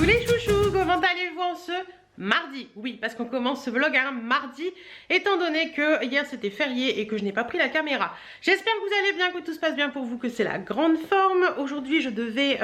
les chouchous, comment allez-vous en ce mardi? Oui, parce qu'on commence ce vlog un mardi, étant donné que hier c'était férié et que je n'ai pas pris la caméra. J'espère que vous allez bien, que tout se passe bien pour vous, que c'est la grande forme. Aujourd'hui je devais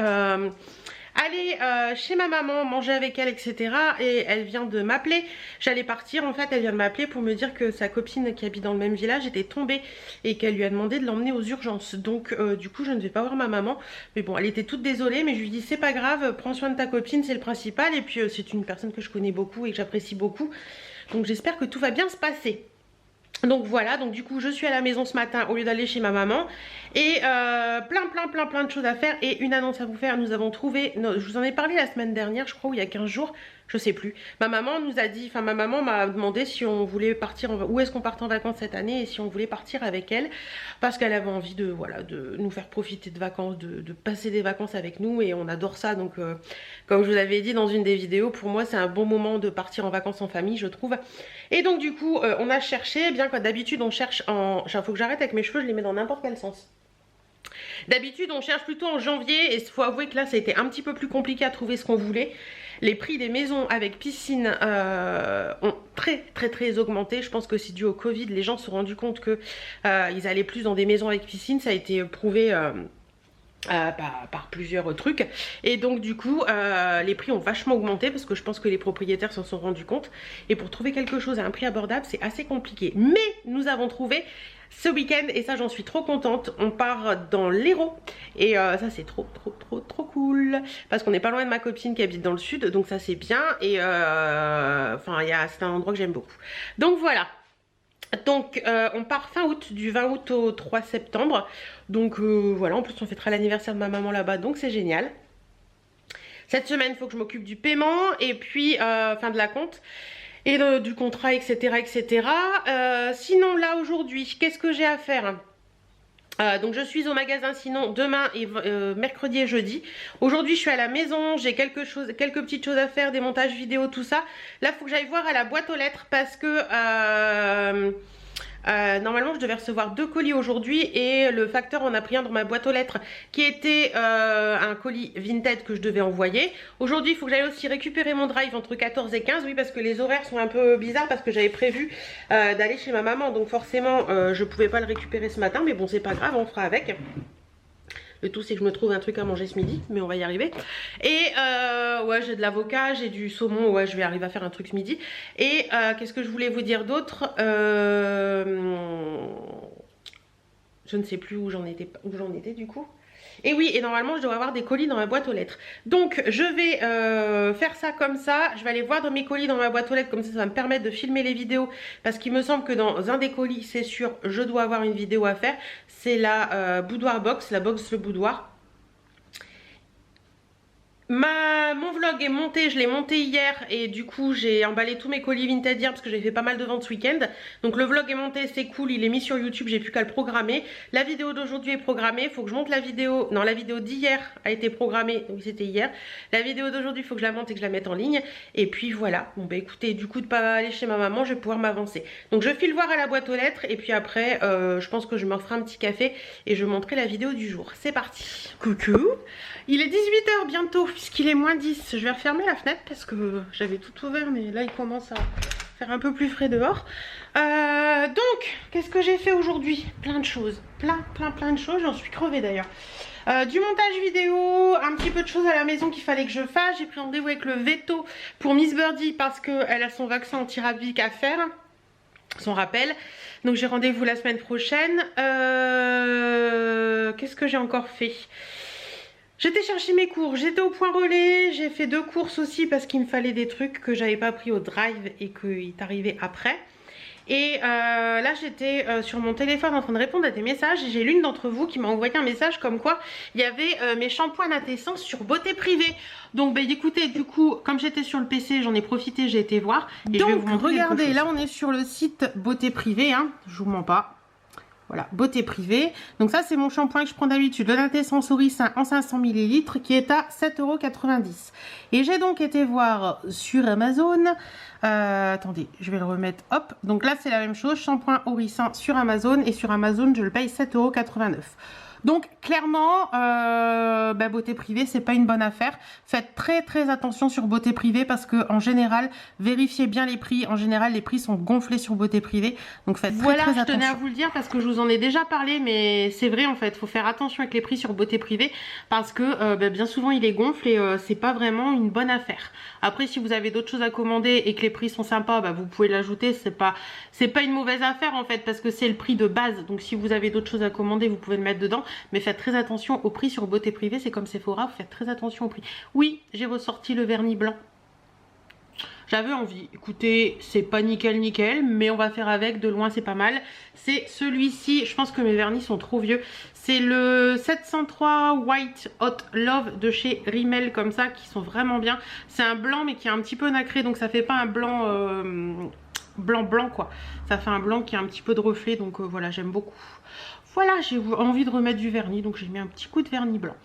aller chez ma maman, manger avec elle, etc. Et elle vient de m'appeler. J'allais partir, en fait elle vient de m'appeler pour me dire que sa copine qui habite dans le même village était tombée et qu'elle lui a demandé de l'emmener aux urgences. Donc du coup je ne vais pas voir ma maman. Mais bon, elle était toute désolée, mais je lui dis c'est pas grave, prends soin de ta copine, c'est le principal. Et puis c'est une personne que je connais beaucoup et que j'apprécie beaucoup. Donc j'espère que tout va bien se passer. Donc voilà, donc du coup je suis à la maison ce matin au lieu d'aller chez ma maman. Et plein de choses à faire. Et une annonce à vous faire, nous avons trouvé, je vous en ai parlé la semaine dernière je crois, ou il y a 15 jours, je sais plus. Ma maman nous a dit, ma maman m'a demandé si on voulait partir, où est-ce qu'on partait en vacances cette année et si on voulait partir avec elle. Parce qu'elle avait envie de, voilà, de nous faire profiter de vacances, de passer des vacances avec nous et on adore ça. Donc comme je vous avais dit dans une des vidéos, pour moi c'est un bon moment de partir en vacances en famille je trouve. Et donc du coup on a cherché, bien que d'habitude on cherche en... Faut que j'arrête avec mes cheveux, je les mets dans n'importe quel sens. D'habitude on cherche plutôt en janvier et il faut avouer que là ça a été un petit peu plus compliqué à trouver ce qu'on voulait. Les prix des maisons avec piscine ont très augmenté. Je pense que c'est dû au Covid, les gens se sont rendus compte que ils allaient plus dans des maisons avec piscine, ça a été prouvé par plusieurs trucs. Et donc du coup les prix ont vachement augmenté parce que je pense que les propriétaires s'en sont rendus compte. Et pour trouver quelque chose à un prix abordable c'est assez compliqué. Mais nous avons trouvé ce week-end et ça j'en suis trop contente. On part dans l'Hérault et ça c'est trop cool parce qu'on n'est pas loin de ma copine qui habite dans le sud, donc ça c'est bien. Et enfin c'est un endroit que j'aime beaucoup. Donc voilà. Donc on part fin août, du 20 août au 3 septembre. Donc voilà, en plus on fêtera l'anniversaire de ma maman là-bas, donc c'est génial. Cette semaine il faut que je m'occupe du paiement et puis fin de la compte et du contrat, etc. Sinon là aujourd'hui qu'est-ce que j'ai à faire? Donc je suis au magasin sinon demain et mercredi et jeudi. Aujourd'hui je suis à la maison, j'ai quelques petites choses à faire, des montages vidéo, tout ça. Là il faut que j'aille voir à la boîte aux lettres parce que normalement je devais recevoir 2 colis aujourd'hui et le facteur en a pris un dans ma boîte aux lettres qui était un colis Vinted que je devais envoyer. Aujourd'hui il faut que j'aille aussi récupérer mon drive entre 14 et 15, oui parce que les horaires sont un peu bizarres parce que j'avais prévu d'aller chez ma maman, donc forcément je pouvais pas le récupérer ce matin, mais bon c'est pas grave, on fera avec. Le tout c'est que je me trouve un truc à manger ce midi, mais on va y arriver. Et ouais j'ai de l'avocat, j'ai du saumon, ouais je vais arriver à faire un truc ce midi. Et qu'est-ce que je voulais vous dire d'autre? Je ne sais plus où j'en étais du coup. Et oui, et normalement je dois avoir des colis dans ma boîte aux lettres. Donc je vais faire ça comme ça. Je vais aller voir dans mes colis dans ma boîte aux lettres. Comme ça va me permettre de filmer les vidéos. Parce qu'il me semble que dans un des colis, c'est sûr, je dois avoir une vidéo à faire. C'est la boudoir box, la box le boudoir. Mon vlog est monté, je l'ai monté hier et du coup j'ai emballé tous mes colis Vinted hier parce que j'ai fait pas mal de ventes ce week-end. Donc le vlog est monté, c'est cool, il est mis sur YouTube, j'ai plus qu'à le programmer. La vidéo d'aujourd'hui est programmée, il faut que je monte la vidéo, non la vidéo d'hier a été programmée, oui c'était hier. La vidéo d'aujourd'hui il faut que je la monte et que je la mette en ligne. Et puis voilà, bon bah écoutez, du coup de pas aller chez ma maman, je vais pouvoir m'avancer. Donc je file voir à la boîte aux lettres et puis après je pense que je me referai un petit café et je montrerai la vidéo du jour. C'est parti. Coucou. Il est 18 h bientôt puisqu'il est moins 10. Je vais refermer la fenêtre parce que j'avais tout ouvert mais là il commence à faire un peu plus frais dehors. Donc qu'est-ce que j'ai fait aujourd'hui? Plein de choses, plein de choses, j'en suis crevée d'ailleurs. Du montage vidéo, un petit peu de choses à la maison qu'il fallait que je fasse. J'ai pris rendez-vous avec le veto pour Miss Birdie parce qu'elle a son vaccin anti-rabique à faire, son rappel. Donc j'ai rendez-vous la semaine prochaine. Qu'est-ce que j'ai encore fait? J'étais chercher mes cours, j'étais au point relais, j'ai fait 2 courses aussi parce qu'il me fallait des trucs que j'avais pas pris au drive et qu'il est arrivé après. Et là j'étais sur mon téléphone en train de répondre à des messages et j'ai l'une d'entre vous qui m'a envoyé un message comme quoi il y avait mes shampoings d'intestin sur Beauté Privée. Donc bah écoutez, du coup comme j'étais sur le PC j'en ai profité, j'ai été voir. Et donc je vais vous montrer regardez, là on est sur le site Beauté Privée, hein, je vous mens pas. Voilà, Beauté Privée. Donc ça c'est mon shampoing que je prends d'habitude, le L'Intestin Souricin en 500 ml qui est à 7,90 €. Et j'ai donc été voir sur Amazon. Attendez, je vais le remettre. Hop, donc là c'est la même chose, shampoing Oricin sur Amazon. Et sur Amazon je le paye 7,89 €. Donc clairement, beauté privée, c'est pas une bonne affaire. Faites très attention sur beauté privée parce que en général, vérifiez bien les prix. En général, les prix sont gonflés sur beauté privée. Donc faites très attention. Je tenais à vous le dire parce que je vous en ai déjà parlé, mais c'est vrai en fait. Faut faire attention avec les prix sur beauté privée parce que bien souvent il est gonfle et c'est pas vraiment une bonne affaire. Après, si vous avez d'autres choses à commander et que les prix sont sympas, vous pouvez l'ajouter. C'est pas une mauvaise affaire en fait parce que c'est le prix de base. Donc si vous avez d'autres choses à commander, vous pouvez le mettre dedans. Mais faites très attention au prix sur beauté privée. C'est comme Sephora, faites très attention au prix. Oui, j'ai ressorti le vernis blanc. J'avais envie. Écoutez, c'est pas nickel, mais on va faire avec. De loin, c'est pas mal. C'est celui-ci. Je pense que mes vernis sont trop vieux. C'est le 703 White Hot Love de chez Rimmel, comme ça, qui sont vraiment bien. C'est un blanc, mais qui est un petit peu nacré, donc ça fait pas un blanc blanc quoi. Ça fait un blanc qui a un petit peu de reflet, donc voilà, j'aime beaucoup. Voilà, j'ai envie de remettre du vernis, donc j'ai mis un petit coup de vernis blanc.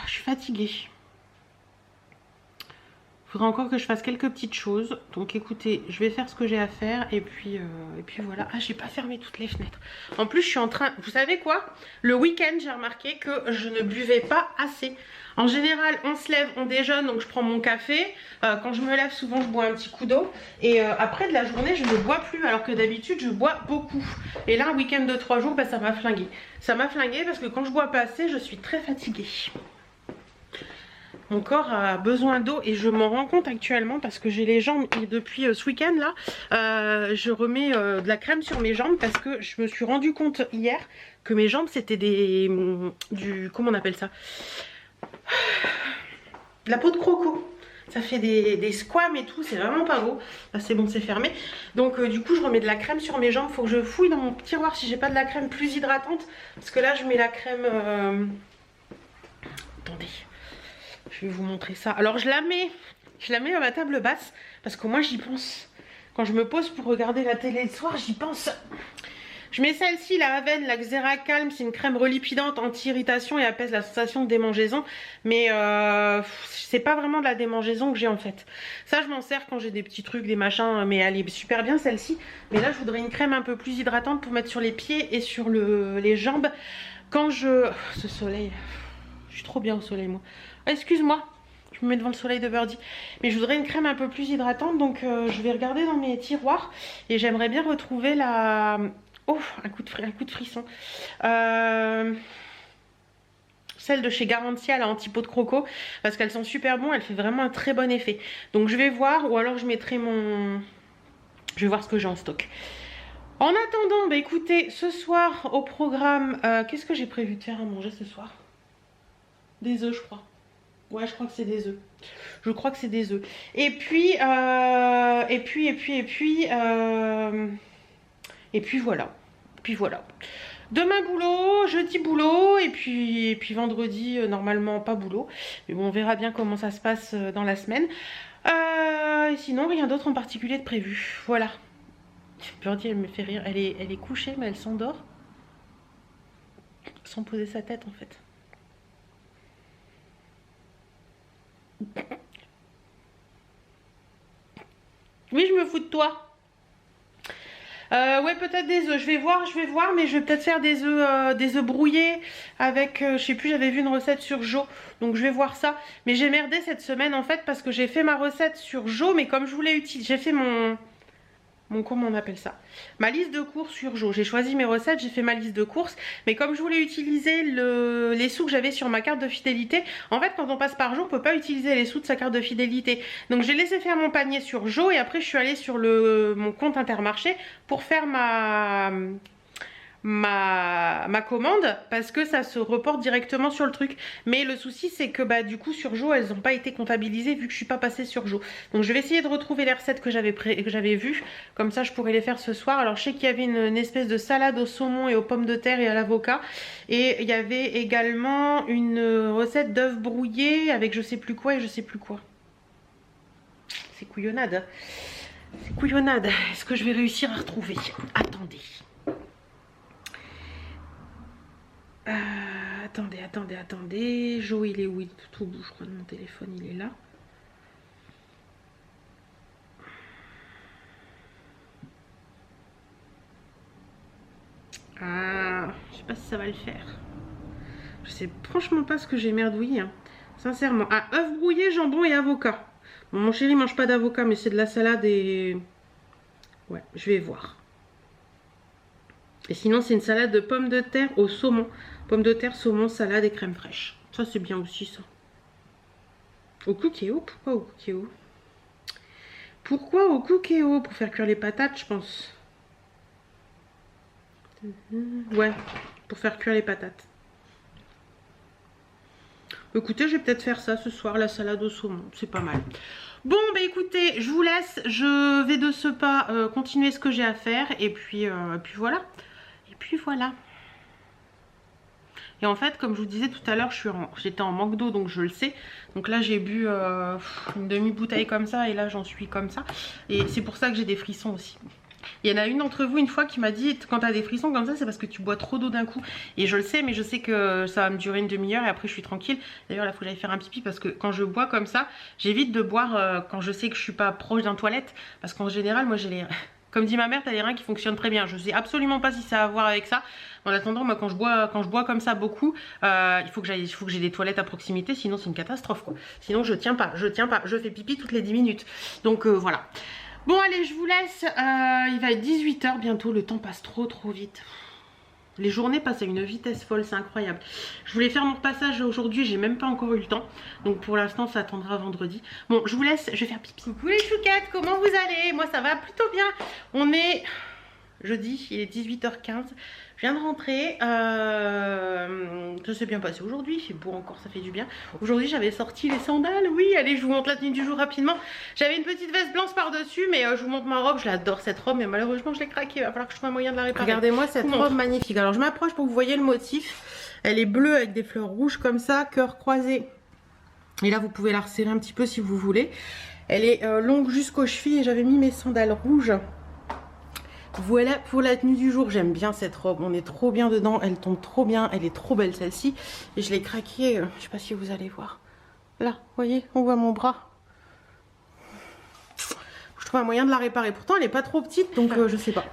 Je suis fatiguée. Il faudra encore que je fasse quelques petites choses. Donc écoutez, je vais faire ce que j'ai à faire. Et puis voilà. Ah, j'ai pas fermé toutes les fenêtres. En plus, je suis en train... Vous savez quoi? Le week-end, j'ai remarqué que je ne buvais pas assez. En général, on se lève, on déjeune, donc je prends mon café. Quand je me lève, souvent, je bois un petit coup d'eau. Et après de la journée, je ne bois plus. Alors que d'habitude, je bois beaucoup. Et là, un week-end de 3 jours, ça m'a flingué. Ça m'a flingué parce que quand je bois pas assez, je suis très fatiguée. Mon corps a besoin d'eau et je m'en rends compte actuellement parce que j'ai les jambes et depuis ce week-end là, je remets de la crème sur mes jambes parce que je me suis rendu compte hier que mes jambes c'était comment on appelle ça? De la peau de croco. Ça fait des squames et tout, c'est vraiment pas beau. Là c'est bon, c'est fermé. Donc du coup je remets de la crème sur mes jambes. Faut que je fouille dans mon tiroir si j'ai pas de la crème plus hydratante. Parce que là je mets la crème... Attendez. Je vais vous montrer ça. Alors je la mets à ma table basse parce que moi j'y pense. Quand je me pose pour regarder la télé le soir, j'y pense. Je mets celle-ci, la Aven, la Xera Calm. C'est une crème relipidante, anti-irritation et apaise la sensation de démangeaison. Mais c'est pas vraiment de la démangeaison que j'ai en fait. Ça je m'en sers quand j'ai des petits trucs, des machins. Mais elle est super bien celle-ci. Mais là je voudrais une crème un peu plus hydratante pour mettre sur les pieds et sur les jambes. Quand ce soleil... Je suis trop bien au soleil moi. Excuse-moi, je me mets devant le soleil de Birdie. Mais je voudrais une crème un peu plus hydratante. Donc je vais regarder dans mes tiroirs. Et j'aimerais bien retrouver la... Oh, un coup de frisson. Celle de chez Garantia, la anti-peau de croco. Parce qu'elles sont super bonnes. Elle fait vraiment un très bon effet. Donc je vais voir. Ou alors je mettrai mon... Je vais voir ce que j'ai en stock. En attendant, écoutez, ce soir au programme... Qu'est-ce que j'ai prévu de faire à manger ce soir? Des œufs, je crois. Ouais, je crois que c'est des œufs. Je crois que c'est des œufs. Et puis voilà. Puis voilà. Demain boulot, jeudi boulot, et puis vendredi, normalement pas boulot. Mais bon, on verra bien comment ça se passe dans la semaine. Sinon, rien d'autre en particulier de prévu. Voilà. Birdie, elle me fait rire. Elle est couchée, mais elle s'endort. Sans poser sa tête, en fait. Oui, je me fous de toi. Ouais, peut-être des œufs. Je vais voir, mais je vais peut-être faire des œufs brouillés avec, je sais plus, j'avais vu une recette sur Jo, donc je vais voir ça. Mais j'ai merdé cette semaine en fait parce que j'ai fait ma recette sur Jo, mais comme je voulais utiliser, j'ai fait comment on appelle ça, ma liste de courses sur Jo. J'ai choisi mes recettes, j'ai fait ma liste de courses, mais comme je voulais utiliser les sous que j'avais sur ma carte de fidélité, en fait quand on passe par Jo, on peut pas utiliser les sous de sa carte de fidélité. Donc j'ai laissé faire mon panier sur Jo et après je suis allée sur mon compte Intermarché pour faire ma commande parce que ça se reporte directement sur le truc. Mais le souci c'est que du coup sur Jo elles n'ont pas été comptabilisées vu que je suis pas passée sur Jo. Donc je vais essayer de retrouver les recettes que j'avais vues, comme ça je pourrais les faire ce soir. Alors je sais qu'il y avait une espèce de salade au saumon et aux pommes de terre et à l'avocat, et il y avait également une recette d'œufs brouillés avec je sais plus quoi et je sais plus quoi. C'est couillonnade. C'est couillonnade. Est-ce que je vais réussir à retrouver? Attendez. Attendez. Jo, il est où? Il est tout au bout, je crois, de mon téléphone, il est là. Ah, j'ai pas si ça va le faire. Je sais franchement pas ce que j'ai merdouillé, hein. Sincèrement. Ah, œufs brouillés, jambon et avocat. Bon, mon chéri mange pas d'avocat, mais c'est de la salade et... Ouais, je vais voir. Et sinon, c'est une salade de pommes de terre au saumon. Pommes de terre, saumon, salade et crème fraîche. Ça, c'est bien aussi, ça. Au cookéo? Pourquoi au cookéo? Pourquoi au cookéo? Pour faire cuire les patates, je pense. Ouais, pour faire cuire les patates. Écoutez, je vais peut-être faire ça ce soir, la salade au saumon. C'est pas mal. Bon, bah écoutez, je vous laisse. Je vais de ce pas continuer ce que j'ai à faire. Et puis voilà. Et puis voilà. Et en fait, comme je vous disais tout à l'heure, j'étais en manque d'eau, donc je le sais. Donc là, j'ai bu une demi-bouteille comme ça, et là, j'en suis comme ça. Et c'est pour ça que j'ai des frissons aussi. Il y en a une d'entre vous une fois qui m'a dit, quand tu as des frissons comme ça, c'est parce que tu bois trop d'eau d'un coup. Et je le sais, mais je sais que ça va me durer une demi-heure et après je suis tranquille. D'ailleurs là, il faut que j'aille faire un pipi parce que quand je bois comme ça, j'évite de boire quand je sais que je suis pas proche d'un toilette. Parce qu'en général, moi j'ai les... Comme dit ma mère, t'as les reins qui fonctionnent très bien. Je sais absolument pas si ça a à voir avec ça. En attendant, moi quand je bois comme ça beaucoup, il faut que j'ai des toilettes à proximité, sinon c'est une catastrophe quoi. Sinon je tiens pas, je fais pipi toutes les 10 minutes. Donc voilà. Bon allez, je vous laisse, il va être 18 h bientôt, le temps passe trop vite. Les journées passent à une vitesse folle, c'est incroyable. Je voulais faire mon passage aujourd'hui, j'ai même pas encore eu le temps. Donc pour l'instant ça attendra vendredi. Bon, je vous laisse, je vais faire pipi. Coucou les chouquettes, comment vous allez? Moi ça va plutôt bien. On est jeudi, il est 18 h 15. Je viens de rentrer, ça s'est bien passé aujourd'hui, il fait beau encore, ça fait du bien. Aujourd'hui j'avais sorti les sandales, oui, allez je vous montre la tenue du jour rapidement. J'avais une petite veste blanche par dessus, mais je vous montre ma robe, je l'adore cette robe, mais malheureusement je l'ai craquée, il va falloir que je trouve un moyen de la réparer. Regardez-moi cette robe magnifique, alors je m'approche pour que vous voyez le motif. Elle est bleue avec des fleurs rouges comme ça, cœur croisé. Et là vous pouvez la resserrer un petit peu si vous voulez. Elle est longue jusqu'aux chevilles et j'avais mis mes sandales rouges. Voilà pour la tenue du jour, j'aime bien cette robe, on est trop bien dedans, elle tombe trop bien, elle est trop belle celle-ci. Et je l'ai craquée, je sais pas si vous allez voir. Là, vous voyez, on voit mon bras. Je trouve un moyen de la réparer, pourtant elle est pas trop petite, donc je sais pas.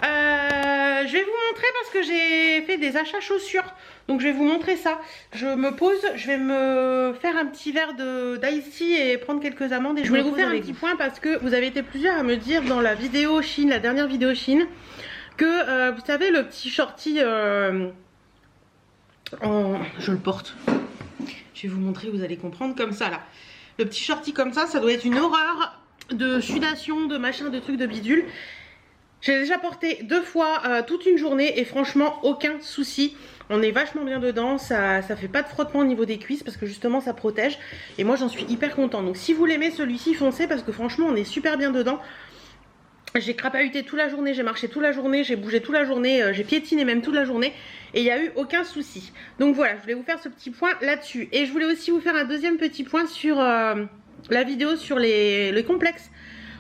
Je vais vous montrer parce que j'ai fait des achats chaussures. Donc je vais vous montrer ça. Je me pose, je vais me faire un petit verre d'ice tea et prendre quelques amandes. Et je voulais vous faire un petit point parce que vous avez été plusieurs à me dire dans la vidéo Chine, la dernière vidéo Chine, que vous savez le petit shorty je le porte. Je vais vous montrer, vous allez comprendre comme ça là. Le petit shorty comme ça doit être une horreur de sudation, de machin, de trucs de bidule. J'ai déjà porté 2 fois toute une journée et franchement aucun souci. On est vachement bien dedans, ça fait pas de frottement au niveau des cuisses parce que justement ça protège. Et moi j'en suis hyper contente. Donc si vous l'aimez celui-ci, foncez parce que franchement on est super bien dedans. J'ai crapahuté toute la journée, j'ai marché toute la journée, j'ai bougé toute la journée, j'ai piétiné même toute la journée. Et il n'y a eu aucun souci. Donc voilà, je voulais vous faire ce petit point là-dessus. Et je voulais aussi vous faire un deuxième petit point sur la vidéo sur les complexes.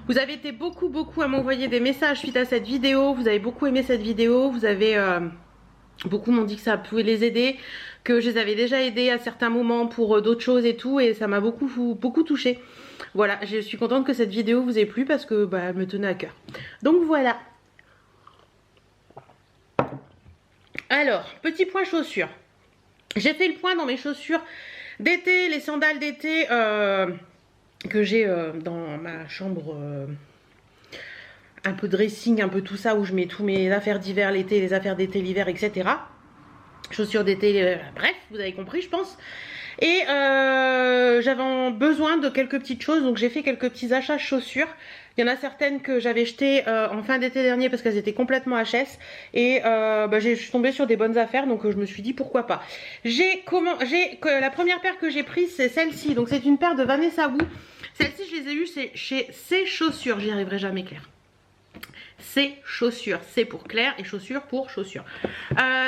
Vous avez été beaucoup à m'envoyer des messages suite à cette vidéo. Vous avez beaucoup aimé cette vidéo. Vous avez beaucoup m'ont dit que ça pouvait les aider, que je les avais déjà aidés à certains moments pour d'autres choses et tout. Et ça m'a beaucoup touchée. Voilà, je suis contente que cette vidéo vous ait plu parce que elle me tenait à cœur. Donc voilà. Alors, petit point chaussures. J'ai fait le point dans mes chaussures d'été, les sandales d'été que j'ai dans ma chambre, un peu dressing, un peu tout ça, où je mets tous mes affaires d'hiver l'été, les affaires d'été l'hiver, etc. Chaussures d'été, bref, vous avez compris je pense. Et j'avais besoin de quelques petites choses, donc j'ai fait quelques petits achats chaussures. Il y en a certaines que j'avais jetées en fin d'été dernier parce qu'elles étaient complètement HS. Et je suis tombée sur des bonnes affaires, donc je me suis dit pourquoi pas. La première paire que j'ai prise, c'est celle-ci. Donc c'est une paire de Vanessa Wu. Celle-ci, je les ai eues chez Ses Chaussures. J'y arriverai jamais, Claire. Ses Chaussures, c'est pour Claire et chaussures pour chaussures.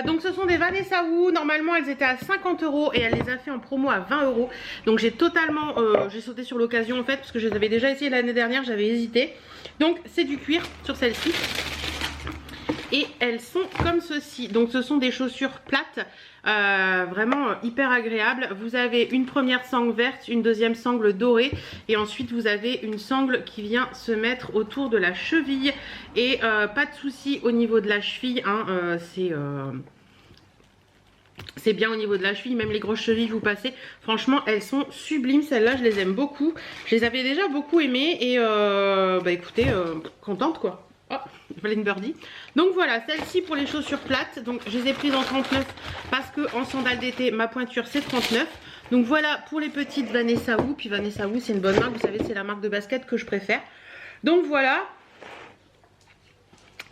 Donc ce sont des Vanessa Wu. Normalement elles étaient à 50 € et elle les a fait en promo à 20 €. Donc j'ai totalement j'ai sauté sur l'occasion en fait, parce que je les avais déjà essayé l'année dernière, j'avais hésité. Donc c'est du cuir sur celle-ci. Et elles sont comme ceci. Donc ce sont des chaussures plates, vraiment hyper agréables. Vous avez une première sangle verte, une deuxième sangle dorée, et ensuite vous avez une sangle qui vient se mettre autour de la cheville. Et pas de souci au niveau de la cheville, hein, C'est bien au niveau de la cheville, même les grosses chevilles vous passez. Franchement, elles sont sublimes. Celles-là, je les aime beaucoup. Je les avais déjà beaucoup aimées et bah écoutez, contente quoi. Oh, voilà une birdie. Donc voilà, celle-ci pour les chaussures plates. Donc je les ai prises en 39 parce que en sandales d'été, ma pointure c'est 39. Donc voilà pour les petites Vanessa Wu. Puis Vanessa Wu, c'est une bonne marque. Vous savez, c'est la marque de basket que je préfère. Donc voilà.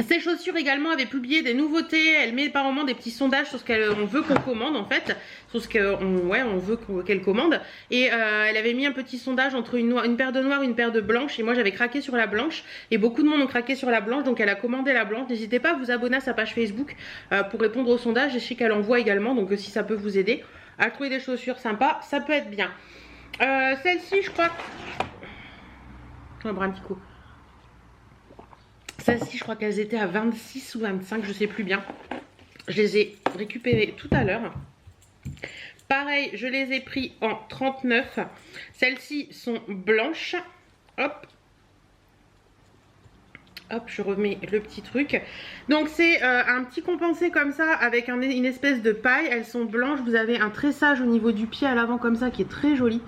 Ces chaussures également avaient publié des nouveautés. Elle met par moment des petits sondages sur ce qu'on veut qu'on commande en fait, sur ce qu'on veut qu'elle commande. Et elle avait mis un petit sondage entre une paire de noires et une paire de blanches. Et moi j'avais craqué sur la blanche et beaucoup de monde ont craqué sur la blanche. Donc elle a commandé la blanche. N'hésitez pas à vous abonner à sa page Facebook pour répondre au sondage. Et je sais qu'elle envoie également, donc si ça peut vous aider à trouver des chaussures sympas, ça peut être bien. Celle-ci je crois... On va boire un petit coup. Celles-ci, je crois qu'elles étaient à 26 ou 25, je sais plus bien. Je les ai récupérées tout à l'heure. Pareil, je les ai pris en 39. Celles-ci sont blanches. Hop. Hop, je remets le petit truc. Donc c'est un petit compensé comme ça avec une espèce de paille. Elles sont blanches. Vous avez un tressage au niveau du pied à l'avant comme ça qui est très joli.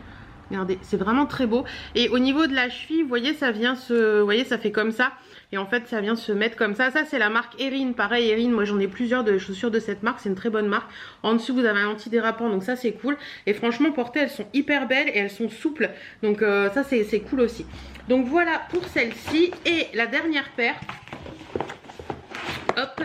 Regardez, c'est vraiment très beau. Et au niveau de la cheville, vous voyez, ça vient se... Vous voyez, ça fait comme ça. Et en fait, ça vient se mettre comme ça. Ça, c'est la marque Erin. Pareil, Erin, moi, j'en ai plusieurs de chaussures de cette marque. C'est une très bonne marque. En dessous, vous avez un antidérapant. Donc ça, c'est cool. Et franchement, portées, elles sont hyper belles et elles sont souples. Donc ça, c'est cool aussi. Donc voilà pour celle-ci. Et la dernière paire... Hop,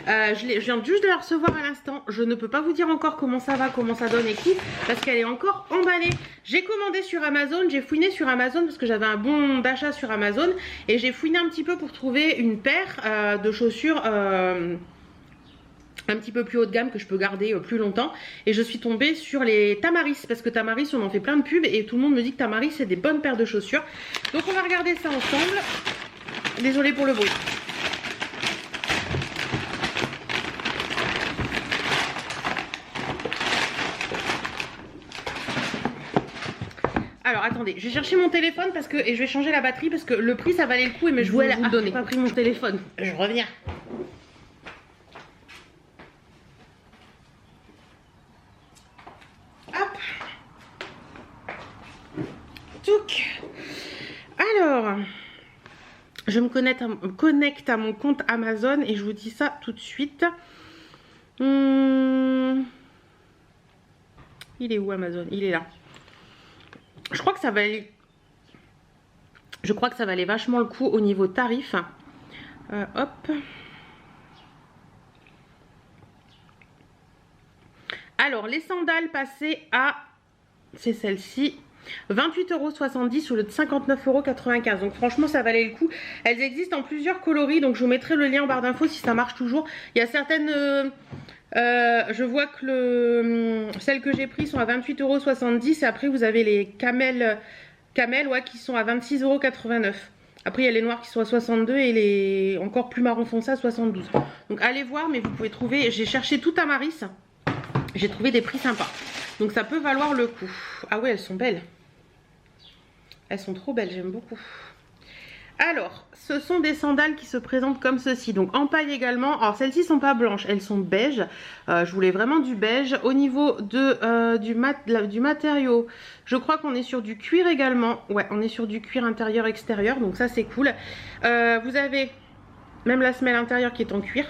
je viens juste de la recevoir à l'instant. Je ne peux pas vous dire encore comment ça va, comment ça donne et tout, parce qu'elle est encore emballée. J'ai commandé sur Amazon, j'ai fouiné sur Amazon parce que j'avais un bon d'achat sur Amazon. Et j'ai fouiné un petit peu pour trouver une paire de chaussures un petit peu plus haut de gamme que je peux garder plus longtemps. Et je suis tombée sur les Tamaris, parce que Tamaris, on en fait plein de pubs et tout le monde me dit que Tamaris, c'est des bonnes paires de chaussures. Donc on va regarder ça ensemble. Désolée pour le bruit. Alors attendez, je vais chercher mon téléphone parce que et je vais changer la batterie parce que le prix ça valait le coup et mais je voulais vous le donner. J'ai pas pris mon téléphone. Je reviens. Hop. Touc. Alors, je me connecte à mon compte Amazon et je vous dis ça tout de suite. Il est où Amazon? Il est là. Je crois que ça valait vachement le coup au niveau tarif. Hop. Alors, les sandales passaient à... C'est celle-ci. 28,70 € au lieu de 59,95 €. Donc franchement, ça valait le coup. Elles existent en plusieurs coloris. Donc je vous mettrai le lien en barre d'infos si ça marche toujours. Il y a certaines... je vois que celles que j'ai prises sont à 28,70 € et après vous avez les camels ouais, qui sont à 26,89 €. Après il y a les noirs qui sont à 62 et les encore plus marron foncé à 72. Donc allez voir, mais vous pouvez trouver, j'ai cherché tout à Maris, j'ai trouvé des prix sympas. Donc ça peut valoir le coup. Ah ouais, elles sont belles. Elles sont trop belles, j'aime beaucoup. Alors, ce sont des sandales qui se présentent comme ceci. Donc en paille également. Alors celles-ci sont pas blanches, elles sont beiges. Je voulais vraiment du beige. Au niveau de, du matériau, je crois qu'on est sur du cuir également. Ouais, on est sur du cuir intérieur-extérieur. Donc ça c'est cool. Vous avez même la semelle intérieure qui est en cuir.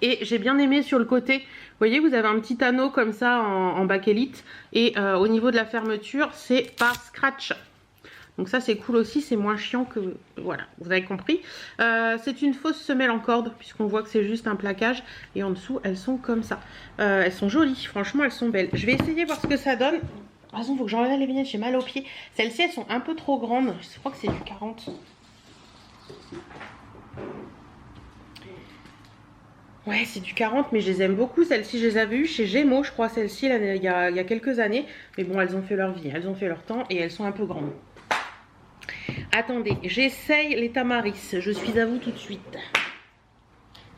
Et j'ai bien aimé sur le côté, vous voyez, vous avez un petit anneau comme ça en bakélite. Et au niveau de la fermeture, c'est par scratch. Donc ça c'est cool aussi, c'est moins chiant que... Voilà, vous avez compris. C'est une fausse semelle en corde, puisqu'on voit que c'est juste un plaquage. Et en dessous, elles sont comme ça. Elles sont jolies, franchement, elles sont belles. Je vais essayer de voir ce que ça donne. De toute façon, il faut que j'enlève les vignettes, j'ai mal aux pieds. Celles-ci, elles sont un peu trop grandes. Je crois que c'est du 40. Ouais, c'est du 40, mais je les aime beaucoup. Celles-ci, je les avais eues chez Gémeaux, je crois, celles-ci, il y a quelques années. Mais bon, elles ont fait leur vie, elles ont fait leur temps et elles sont un peu grandes. Attendez, j'essaye les Tamaris. Je suis à vous tout de suite.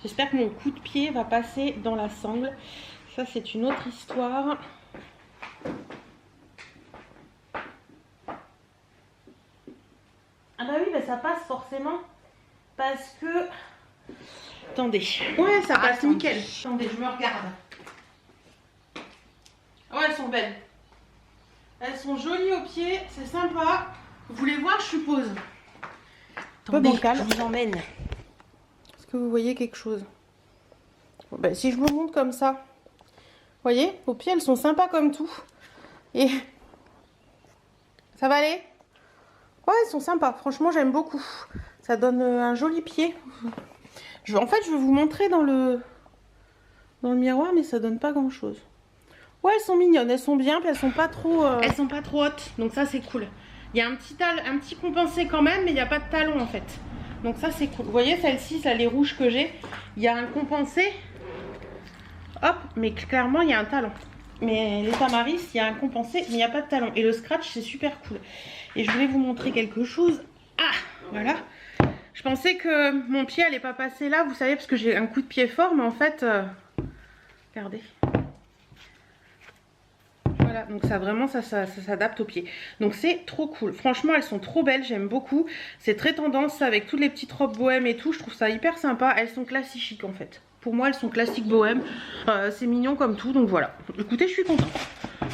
J'espère que mon coup de pied va passer dans la sangle. Ça, c'est une autre histoire. Ah bah oui, bah ça passe forcément. Parce que... Attendez. Ouais, ça passe nickel. Attendez, je me regarde. sont belles. Elles sont jolies aux pieds, c'est sympa. Vous voulez voir, je suppose. Attendez, je vous emmène. Est-ce que vous voyez quelque chose? Bon, ben, si je vous montre comme ça, vous voyez, aux pieds, elles sont sympas comme tout. Et ça va aller? Ouais, elles sont sympas. Franchement, j'aime beaucoup. Ça donne un joli pied. En fait, je vais vous montrer dans le miroir, mais ça donne pas grand-chose. Ouais, elles sont mignonnes, elles sont bien, puis elles sont pas trop... Elles sont pas trop hautes, donc ça, c'est cool. Il y a un petit compensé quand même, mais il n'y a pas de talon, en fait. Donc ça, c'est cool. Vous voyez, celle-ci, ça, les rouges que j'ai, il y a un compensé. Hop, mais clairement, il y a un talon. Mais les Tamaris, il y a un compensé, mais il n'y a pas de talon. Et le scratch, c'est super cool. Et je voulais vous montrer quelque chose. Ah, voilà. Je pensais que mon pied allait pas passer là, vous savez, parce que j'ai un coup de pied fort, mais en fait, regardez. Voilà, donc ça vraiment, ça s'adapte au pied. Donc c'est trop cool. Franchement, elles sont trop belles, j'aime beaucoup. C'est très tendance avec toutes les petites robes bohème et tout. Je trouve ça hyper sympa. Elles sont classiques chic en fait. Pour moi, elles sont classiques bohème. C'est mignon comme tout, donc voilà. Écoutez, je suis contente.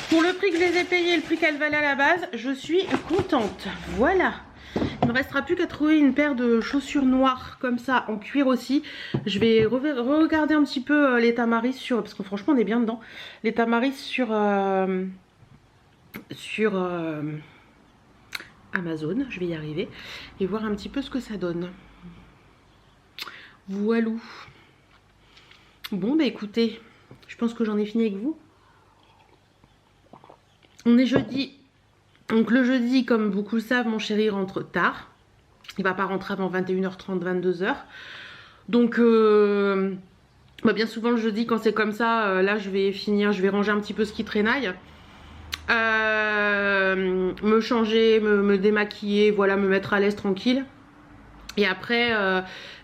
Pour le prix que je les ai payées et le prix qu'elles valaient à la base, je suis contente. Voilà. Il ne me restera plus qu'à trouver une paire de chaussures noires comme ça en cuir aussi. Je vais regarder un petit peu les Tamaris sur... Parce que franchement on est bien dedans. Les Tamaris sur Amazon. Je vais y arriver. Et voir un petit peu ce que ça donne. Voilou. Bon bah écoutez, je pense que j'en ai fini avec vous. On est jeudi. Donc le jeudi, comme beaucoup le savent, mon chéri rentre tard. Il va pas rentrer avant 21h30, 22h. Donc bah bien souvent le jeudi quand c'est comme ça, là je vais finir, je vais ranger un petit peu ce qui traînaille. Me changer, me démaquiller, voilà, me mettre à l'aise tranquille. Et après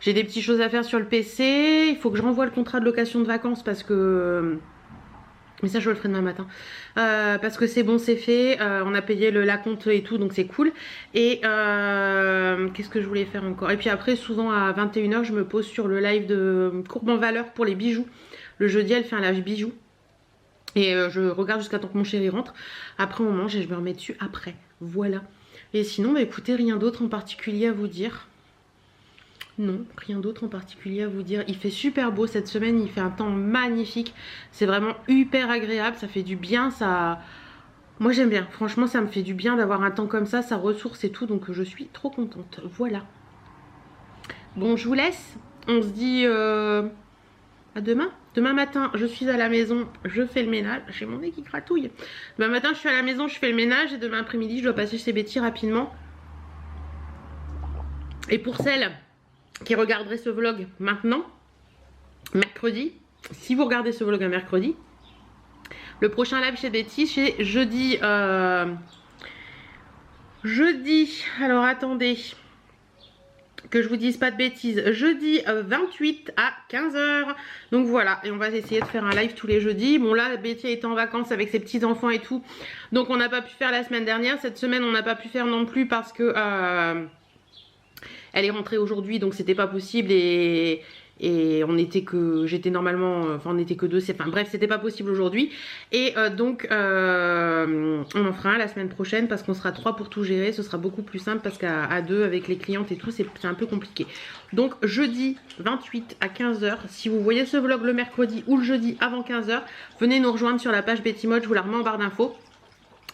j'ai des petites choses à faire sur le PC. Il faut que je renvoie le contrat de location de vacances parce que... Mais ça je le ferai demain matin. Parce que c'est bon, c'est fait. On a payé l'acompte et tout, donc c'est cool. Et qu'est-ce que je voulais faire encore? Et puis après, souvent à 21h, je me pose sur le live de Courbe en Valeur pour les bijoux. Le jeudi, elle fait un live bijoux. Et je regarde jusqu'à temps que mon chéri rentre. Après, on mange et je me remets dessus après. Voilà. Et sinon, bah, écoutez, rien d'autre en particulier à vous dire. Non, rien d'autre en particulier à vous dire. Il fait super beau cette semaine, il fait un temps magnifique. C'est vraiment hyper agréable, ça fait du bien, ça... Moi j'aime bien, franchement ça me fait du bien d'avoir un temps comme ça ressource et tout, donc je suis trop contente. Voilà. Bon, je vous laisse, on se dit à demain. Demain matin, je suis à la maison, je fais le ménage. J'ai mon nez qui gratouille. Demain matin, je suis à la maison, je fais le ménage et demain après-midi, je dois passer chez Betty rapidement. Et pour celles qui regarderait ce vlog maintenant, mercredi, si vous regardez ce vlog un mercredi, le prochain live chez Betty, c'est jeudi, alors attendez, que je vous dise pas de bêtises, jeudi 28 à 15h, donc voilà, et on va essayer de faire un live tous les jeudis. Bon là, Betty était en vacances avec ses petits enfants et tout, donc on n'a pas pu faire la semaine dernière, cette semaine on n'a pas pu faire non plus parce que... elle est rentrée aujourd'hui, donc c'était pas possible et on était que... J'étais normalement... Enfin, on était que deux. Enfin bref, c'était pas possible aujourd'hui. Et donc, on en fera un la semaine prochaine parce qu'on sera 3 pour tout gérer. Ce sera beaucoup plus simple parce qu'à 2 avec les clientes et tout, c'est un peu compliqué. Donc, jeudi 28 à 15h. Si vous voyez ce vlog le mercredi ou le jeudi avant 15h, venez nous rejoindre sur la page Betty Mode. Je vous la remets en barre d'infos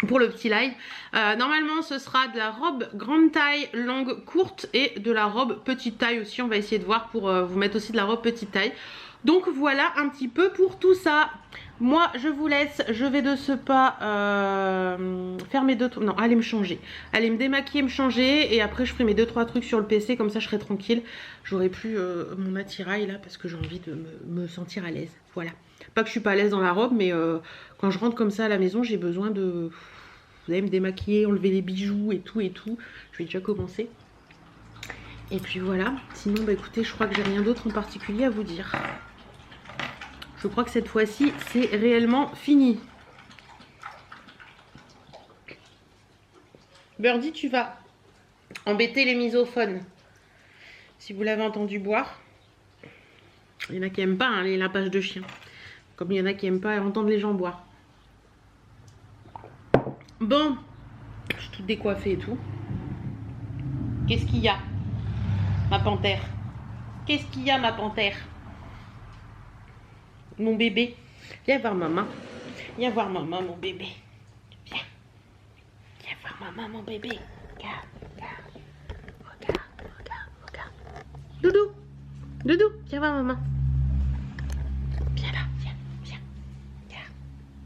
pour le petit live. Normalement ce sera de la robe grande taille, longue, courte et de la robe petite taille aussi. On va essayer de voir pour vous mettre aussi de la robe petite taille. Donc voilà un petit peu pour tout ça. Moi je vous laisse, je vais de ce pas faire mes deux... Non, allez me changer. Allez me démaquiller, me changer et après je ferai mes 2-3 trucs sur le PC, comme ça je serai tranquille. J'aurai plus mon attirail là parce que j'ai envie de me sentir à l'aise. Voilà. Pas que je suis pas à l'aise dans la robe, mais quand je rentre comme ça à la maison, j'ai besoin de... Vous allez me démaquiller, enlever les bijoux et tout et tout. Je vais déjà commencer. Et puis voilà. Sinon, bah écoutez, je crois que j'ai rien d'autre en particulier à vous dire. Je crois que cette fois-ci, c'est réellement fini. Birdie, tu vas embêter les misophones. Si vous l'avez entendu boire. Il y en a qui n'aiment pas hein, les lapages de chien. Comme il y en a qui n'aiment pas entendre les gens boire. Bon, je suis toute décoiffée et tout. Qu'est-ce qu'il y a, ma panthère? Qu'est-ce qu'il y a, ma panthère? Mon bébé. Viens voir maman. Viens voir maman, mon bébé. Viens. Viens voir maman, mon bébé. Regarde, regarde. Regarde, regarde, regarde. Doudou. Doudou, viens voir maman. Viens là, viens, viens.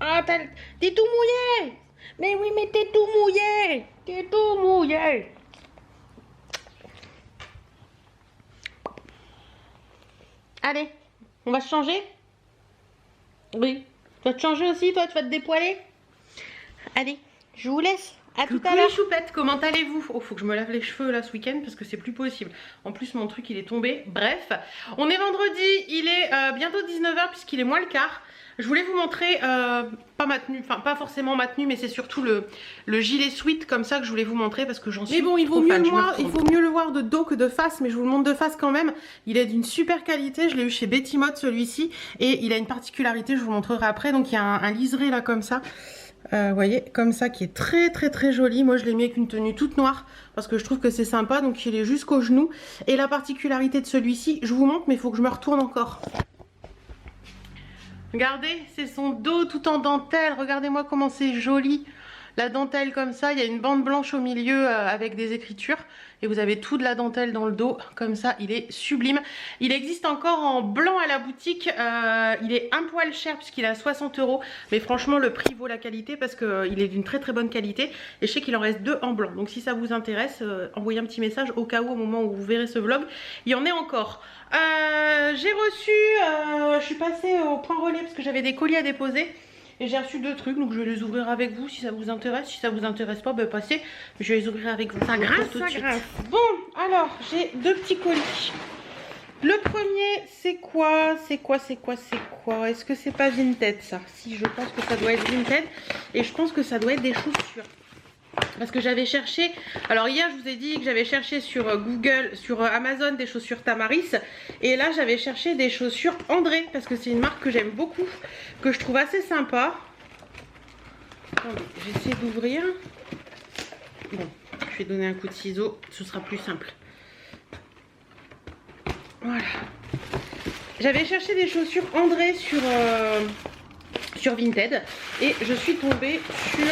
Regarde. Oh, t'es tout mouillé. Mais oui, mais t'es tout mouillé. T'es tout mouillé. Allez, on va se changer? Oui. Tu vas te changer aussi, toi? Tu vas te dépoiler? Allez, je vous laisse. À tout à l'heure. Les choupettes, comment allez-vous? Oh, faut que je me lave les cheveux là ce week-end parce que c'est plus possible. En plus, mon truc il est tombé. Bref, on est vendredi, il est bientôt 19 h puisqu'il est moins le quart. Je voulais vous montrer, pas ma tenue, enfin pas forcément ma tenue, mais c'est surtout le gilet sweat comme ça que je voulais vous montrer parce que j'en suis. Mais bon, il vaut mieux le voir de dos que de face, mais je vous le montre de face quand même. Il est d'une super qualité, je l'ai eu chez Betty Mode celui-ci, et il a une particularité, je vous montrerai après. Donc il y a un liseré là comme ça. Vous voyez, comme ça, qui est très très très joli. Moi je l'ai mis avec une tenue toute noire parce que je trouve que c'est sympa, donc il est jusqu'au genou. Et la particularité de celui-ci, je vous montre, mais il faut que je me retourne encore. Regardez, c'est son dos tout en dentelle. Regardez-moi comment c'est joli. La dentelle comme ça, il y a une bande blanche au milieu avec des écritures. Et vous avez tout de la dentelle dans le dos. Comme ça, il est sublime. Il existe encore en blanc à la boutique. Il est un poil cher puisqu'il est à 60 €. Mais franchement, le prix vaut la qualité parce qu'il est d'une très très bonne qualité. Et je sais qu'il en reste 2 en blanc. Donc si ça vous intéresse, envoyez un petit message au cas où, au moment où vous verrez ce vlog. Il y en est encore. J'ai reçu, je suis passée au point relais parce que j'avais des colis à déposer. Et j'ai reçu 2 trucs, donc je vais les ouvrir avec vous si ça vous intéresse. Si ça vous intéresse pas, ben passez. Je vais les ouvrir avec vous. Ça grince, ça grince. Bon, alors, j'ai 2 petits colis. Le premier, c'est quoi? C'est quoi? Est-ce que c'est pas Vinted, ça? Si, je pense que ça doit être Vinted. Et je pense que ça doit être des chaussures. Parce que j'avais cherché, alors hier je vous ai dit que j'avais cherché sur Google, sur Amazon des chaussures Tamaris. Et là j'avais cherché des chaussures André, parce que c'est une marque que j'aime beaucoup, que je trouve assez sympa. Attendez, j'essaie d'ouvrir. Bon, je vais donner un coup de ciseau, ce sera plus simple. Voilà. J'avais cherché des chaussures André sur Vinted et je suis tombée sur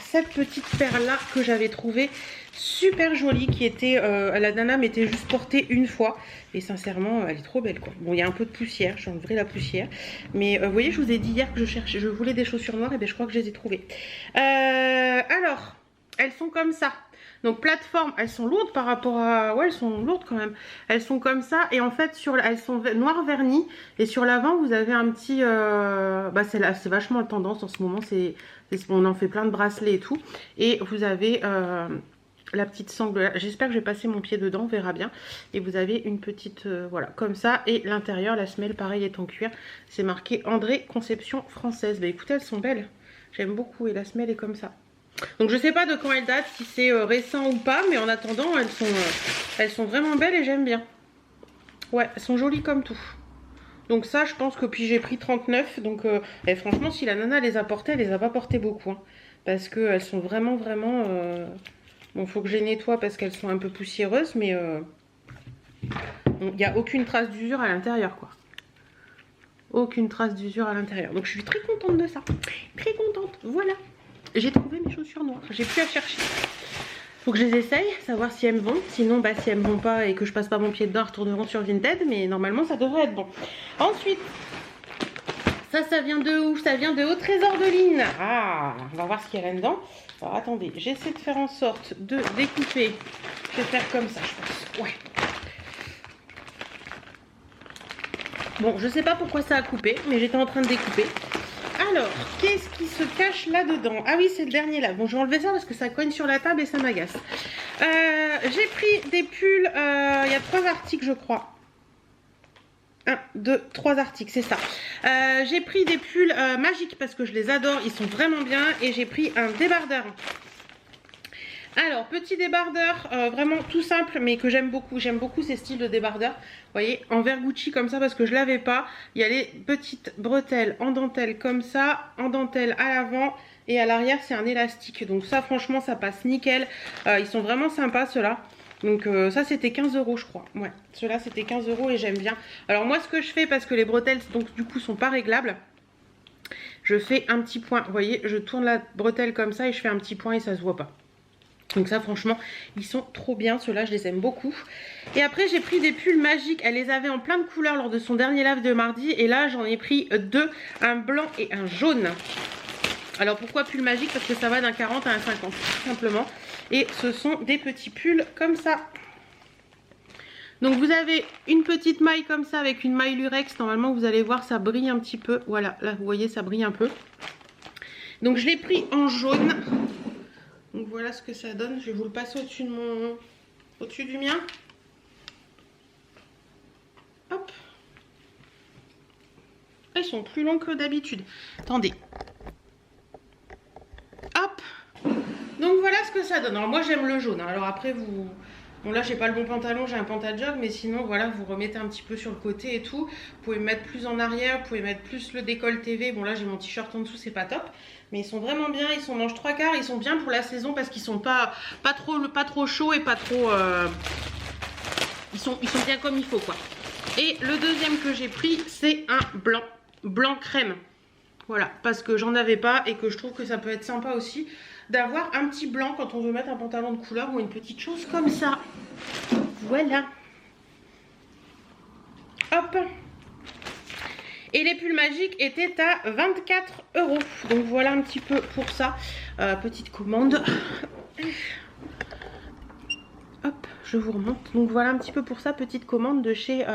cette petite paire là que j'avais trouvée super jolie, qui était la nana m'était juste portée une fois et sincèrement elle est trop belle quoi. Bon, il y a un peu de poussière, j'enlèverai la poussière, mais vous voyez, je vous ai dit hier que je voulais des chaussures noires et bien je crois que je les ai trouvées. Alors elles sont comme ça. Donc plateforme, elles sont lourdes par rapport à... Ouais, elles sont lourdes quand même. Elles sont comme ça et en fait, elles sont noir verni. Et sur l'avant, vous avez un petit... Bah, c'est vachement la tendance en ce moment. On en fait plein de bracelets et tout. Et vous avez la petite sangle. J'espère que je vais passer mon pied dedans, on verra bien. Et vous avez une petite... voilà, comme ça. Et l'intérieur, la semelle, pareil, est en cuir. C'est marqué André Conception Française. Bah écoutez, elles sont belles. J'aime beaucoup. Et la semelle est comme ça. Donc je sais pas de quand elles datent, si c'est récent ou pas, mais en attendant elles sont vraiment belles et j'aime bien. Ouais, elles sont jolies comme tout. Donc ça je pense que puis j'ai pris 39, donc et franchement si la nana les a portées, elle les a pas portées beaucoup. Hein, parce qu'elles sont vraiment... Bon, faut que je les nettoie parce qu'elles sont un peu poussiéreuses, mais il n'y a aucune trace d'usure à l'intérieur quoi. Aucune trace d'usure à l'intérieur. Donc je suis très contente de ça. Très contente, voilà. J'ai trouvé mes chaussures noires, j'ai plus à chercher. Faut que je les essaye, savoir si elles me vont. Sinon, bah, si elles me vont pas et que je passe pas mon pied dedans, elles retourneront sur Vinted. Mais normalement, ça devrait être bon. Ensuite, ça vient de où? Ça vient de Au Trésor de Lynn. Ah, on va voir ce qu'il y a là-dedans. Alors, attendez, j'essaie de faire en sorte de découper. Je vais faire comme ça, je pense. Ouais. Bon, je sais pas pourquoi ça a coupé, mais j'étais en train de découper. Alors, qu'est-ce qui se cache là-dedans? Ah oui, c'est le dernier là. Bon, je vais enlever ça parce que ça cogne sur la table et ça m'agace. J'ai pris des pulls, il y a 3 articles je crois. 1, 2, 3 articles, c'est ça. J'ai pris des pulls magiques parce que je les adore, ils sont vraiment bien. Et j'ai pris un débardeur. Alors, petit débardeur, vraiment tout simple, mais que j'aime beaucoup. J'aime beaucoup ces styles de débardeur. Vous voyez, en vert Gucci comme ça, parce que je l'avais pas. Il y a les petites bretelles en dentelle comme ça, en dentelle à l'avant. Et à l'arrière, c'est un élastique. Donc ça, franchement, ça passe nickel. Ils sont vraiment sympas, ceux-là. Donc ça, c'était 15 €, je crois. Ouais, ceux-là, c'était 15 € et j'aime bien. Alors moi, ce que je fais, parce que les bretelles, donc du coup, sont pas réglables. Je fais un petit point. Vous voyez, je tourne la bretelle comme ça et je fais un petit point et ça se voit pas. Donc ça, franchement, ils sont trop bien. Ceux-là, je les aime beaucoup. Et après, j'ai pris des pulls magiques. Elle les avait en plein de couleurs lors de son dernier live de mardi. Et là, j'en ai pris deux. Un blanc et un jaune. Alors, pourquoi pull magique? Parce que ça va d'un 40 à un 50, tout simplement. Et ce sont des petits pulls comme ça. Donc, vous avez une petite maille comme ça avec une maille lurex. Normalement, vous allez voir, ça brille un petit peu. Voilà, là, vous voyez, ça brille un peu. Donc, je l'ai pris en jaune. Donc voilà ce que ça donne. Je vais vous le passer au-dessus de au-dessus du mien. Hop. Ils sont plus longs que d'habitude. Attendez. Hop. Donc voilà ce que ça donne. Alors moi j'aime le jaune. Alors après vous... Bon là j'ai pas le bon pantalon, j'ai un pantalon, mais sinon voilà, vous remettez un petit peu sur le côté et tout. Vous pouvez mettre plus en arrière, vous pouvez mettre plus le décolleté V. Bon là j'ai mon t-shirt en dessous, c'est pas top. Mais ils sont vraiment bien, ils sont manches 3/4, ils sont bien pour la saison parce qu'ils sont pas trop chauds et pas trop... Ils sont bien comme il faut quoi. Et le deuxième que j'ai pris, c'est un blanc crème. Voilà, parce que j'en avais pas et que je trouve que ça peut être sympa aussi d'avoir un petit blanc quand on veut mettre un pantalon de couleur ou une petite chose comme ça. Voilà. Hop. Et les pulls magiques étaient à 24 €. Donc voilà un petit peu pour ça. Petite commande. Hop, je vous remonte. Donc voilà un petit peu pour ça, petite commande de chez...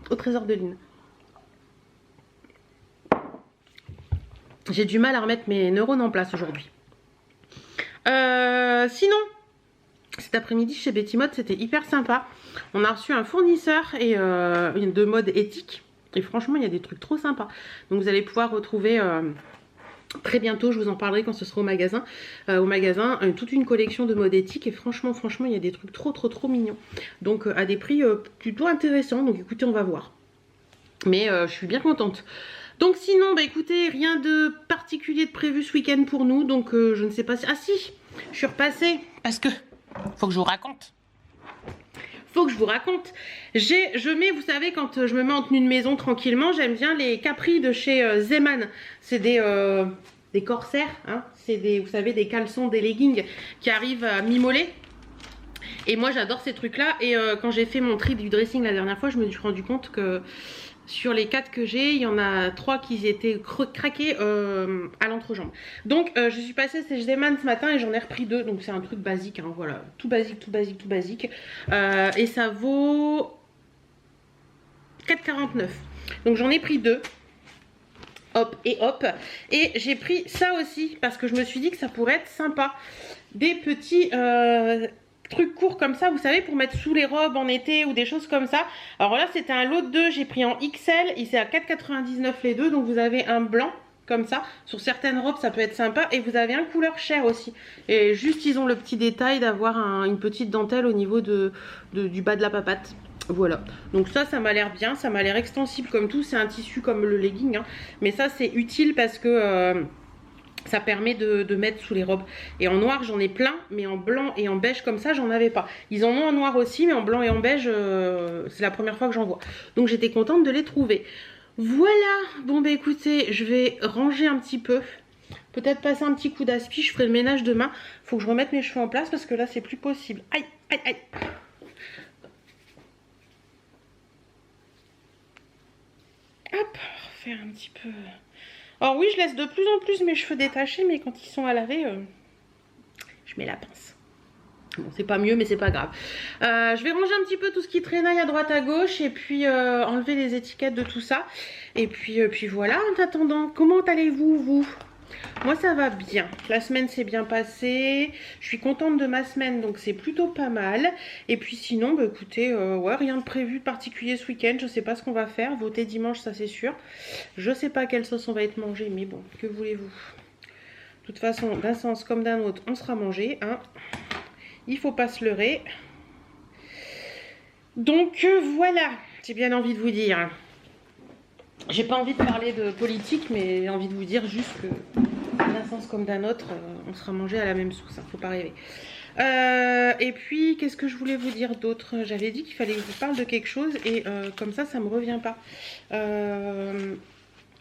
au Trésor de Lynn. J'ai du mal à remettre mes neurones en place aujourd'hui. Sinon, cet après-midi chez Betty Mode, c'était hyper sympa. On a reçu un fournisseur et, de mode éthique. Et franchement, il y a des trucs trop sympas. Donc vous allez pouvoir retrouver très bientôt, je vous en parlerai quand ce sera au magasin, toute une collection de mode éthique. Et franchement, il y a des trucs trop mignons. Donc à des prix plutôt intéressants. Donc écoutez, on va voir. Mais je suis bien contente. Donc sinon, bah écoutez, rien de particulier de prévu ce week-end pour nous. Donc je ne sais pas si... Ah si, je suis repassée. Parce que... Faut que je vous raconte. Je mets, vous savez, quand je me mets en tenue de maison tranquillement, j'aime bien les capris de chez Zeman. C'est des corsaires, hein. C'est des, vous savez, des caleçons, des leggings qui arrivent à mi-mollet. Et moi j'adore ces trucs là. Et quand j'ai fait mon tri du dressing la dernière fois, je me suis rendu compte que sur les 4 que j'ai, il y en a 3 qui étaient craqués à l'entrejambe. Donc je suis passée chez Zeman ce matin et j'en ai repris 2. Donc c'est un truc basique, hein, voilà, tout basique. Et ça vaut 4,49. Donc j'en ai pris 2. Hop et hop. Et j'ai pris ça aussi parce que je me suis dit que ça pourrait être sympa. Des petits... trucs courts comme ça, vous savez, pour mettre sous les robes en été ou des choses comme ça. Alors là, c'était un lot de 2, j'ai pris en XL, il c'est à 4,99 les deux. Donc vous avez un blanc comme ça, sur certaines robes ça peut être sympa. Et vous avez un couleur chair aussi. Et juste, ils ont le petit détail d'avoir une petite dentelle au niveau du bas de la papate. Voilà, donc ça m'a l'air bien, ça m'a l'air extensible comme tout. C'est un tissu comme le legging, hein. Mais ça c'est utile parce que... ça permet de mettre sous les robes. Et en noir j'en ai plein, mais en blanc et en beige comme ça j'en avais pas. Ils en ont en noir aussi, mais en blanc et en beige c'est la première fois que j'en vois. Donc j'étais contente de les trouver. Voilà, bon bah écoutez, je vais ranger un petit peu. Peut-être passer un petit coup d'aspi, je ferai le ménage demain. Faut que je remette mes cheveux en place parce que là c'est plus possible. Aïe, aïe, aïe. Hop, refaire un petit peu... Alors oui, je laisse de plus en plus mes cheveux détachés, mais quand ils sont à laver, je mets la pince. Bon, c'est pas mieux, mais c'est pas grave. Je vais ranger un petit peu tout ce qui traînaille à droite à gauche, et puis enlever les étiquettes de tout ça. Et puis voilà, en attendant, comment allez-vous, vous? Moi ça va bien, la semaine s'est bien passée, je suis contente de ma semaine donc c'est plutôt pas mal. Et puis sinon bah écoutez, ouais, rien de prévu de particulier ce week-end, je sais pas ce qu'on va faire, voter dimanche ça c'est sûr. Je sais pas quelle sauce on va être mangé mais bon, que voulez-vous. toute façon, d'un sens comme d'un autre, on sera mangé. Hein. Il faut pas se leurrer. Donc voilà, j'ai bien envie de vous dire. J'ai pas envie de parler de politique, mais j'ai envie de vous dire juste que d'un sens comme d'un autre, on sera mangé à la même sauce. Hein, faut pas rêver. Et puis, qu'est-ce que je voulais vous dire d'autre? J'avais dit qu'il fallait que je vous parle de quelque chose et comme ça me revient pas.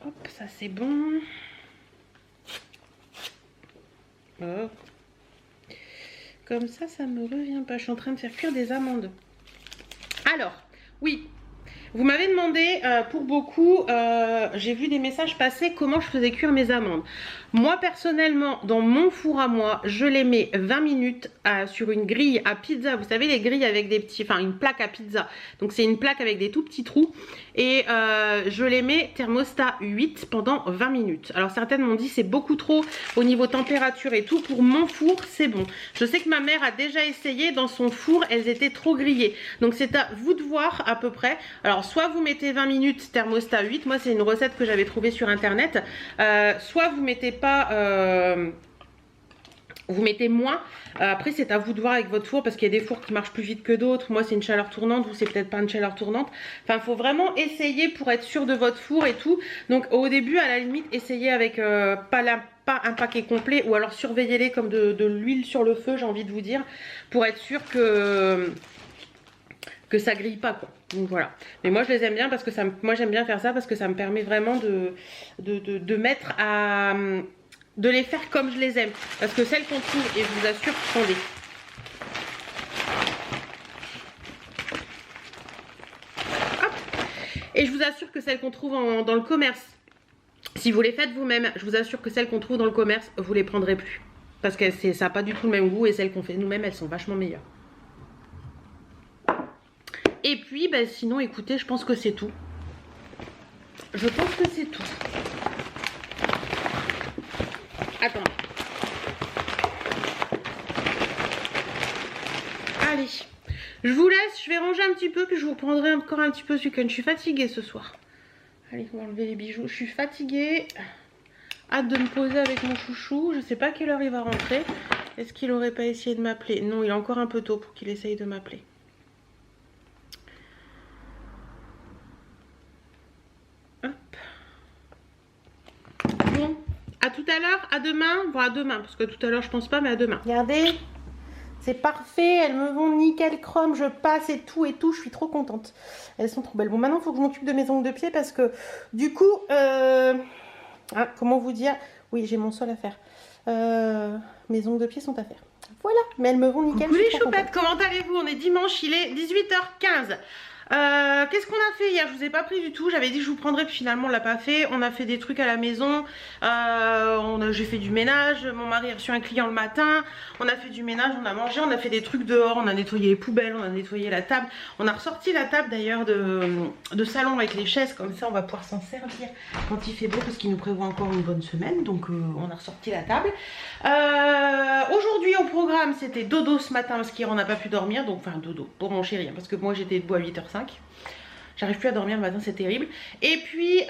Hop, ça c'est bon. Oh. Comme ça me revient pas. Je suis en train de faire cuire des amandes. Alors, oui. Vous m'avez demandé, pour beaucoup, j'ai vu des messages passer, comment je faisais cuire mes amandes. Moi, personnellement, dans mon four à moi, je les mets 20 minutes sur une grille à pizza. Vous savez, les grilles avec des petits... Enfin, une plaque à pizza. Donc, c'est une plaque avec des tout petits trous. Et je les mets thermostat 8 pendant 20 minutes. Alors, certaines m'ont dit c'est beaucoup trop au niveau température et tout. Pour mon four, c'est bon. Je sais que ma mère a déjà essayé. Dans son four, elles étaient trop grillées. Donc, c'est à vous de voir à peu près. Alors, soit vous mettez 20 minutes thermostat 8. Moi, c'est une recette que j'avais trouvée sur Internet. Soit vous mettez pas... vous mettez moins. Après, c'est à vous de voir avec votre four parce qu'il y a des fours qui marchent plus vite que d'autres. Moi, c'est une chaleur tournante. Vous, c'est peut-être pas une chaleur tournante. Enfin, il faut vraiment essayer pour être sûr de votre four et tout. Donc, au début, à la limite, essayez avec pas un paquet complet ou alors surveillez-les comme de l'huile sur le feu, j'ai envie de vous dire, pour être sûr que ça grille pas, quoi. Donc voilà. Mais moi je les aime bien parce que moi j'aime bien faire ça parce que ça me permet vraiment de mettre à... de les faire comme je les aime. Parce que celles qu'on trouve, et je vous assure, attendez. Hop. Et je vous assure que celles qu'on trouve dans le commerce, si vous les faites vous-même, je vous assure que celles qu'on trouve dans le commerce, vous les prendrez plus. Parce que ça n'a pas du tout le même goût et celles qu'on fait nous-mêmes, elles sont vachement meilleures. Et puis, ben, sinon, écoutez, je pense que c'est tout. Je pense que c'est tout. Attendez. Allez. Je vous laisse, je vais ranger un petit peu, puis je vous reprendrai encore un petit peu ce week-end. Je suis fatiguée ce soir. Allez, on va enlever les bijoux. Je suis fatiguée. Hâte de me poser avec mon chouchou. Je sais pas à quelle heure il va rentrer. Est-ce qu'il aurait pas essayé de m'appeler? Non, il est encore un peu tôt pour qu'il essaye de m'appeler. Bon, à tout à l'heure, à demain. Bon, à demain, parce que tout à l'heure je pense pas, mais à demain. Regardez, c'est parfait, elles me vont nickel chrome, je passe et tout, je suis trop contente. Elles sont trop belles. Bon, maintenant il faut que je m'occupe de mes ongles de pied parce que du coup, comment vous dire? Oui, j'ai mon sol à faire. Mes ongles de pied sont à faire. Voilà, mais elles me vont nickel. Coucou les choupettes, comment allez-vous? On est dimanche, il est 18h15. Qu'est-ce qu'on a fait hier? Je vous ai pas pris du tout. J'avais dit que je vous prendrais, puis finalement on l'a pas fait. On a fait des trucs à la maison. J'ai fait du ménage. Mon mari a reçu un client le matin. On a fait du ménage, on a mangé, on a fait des trucs dehors. On a nettoyé les poubelles, on a nettoyé la table. On a ressorti la table d'ailleurs de salon avec les chaises. Comme ça on va pouvoir s'en servir quand il fait beau parce qu'il nous prévoit encore une bonne semaine. Donc on a ressorti la table. Aujourd'hui au programme c'était dodo ce matin parce qu'hier on n'a pas pu dormir. Donc enfin dodo pour mon chéri hein, parce que moi j'étais debout à 8h05. J'arrive plus à dormir le matin, c'est terrible. Et puis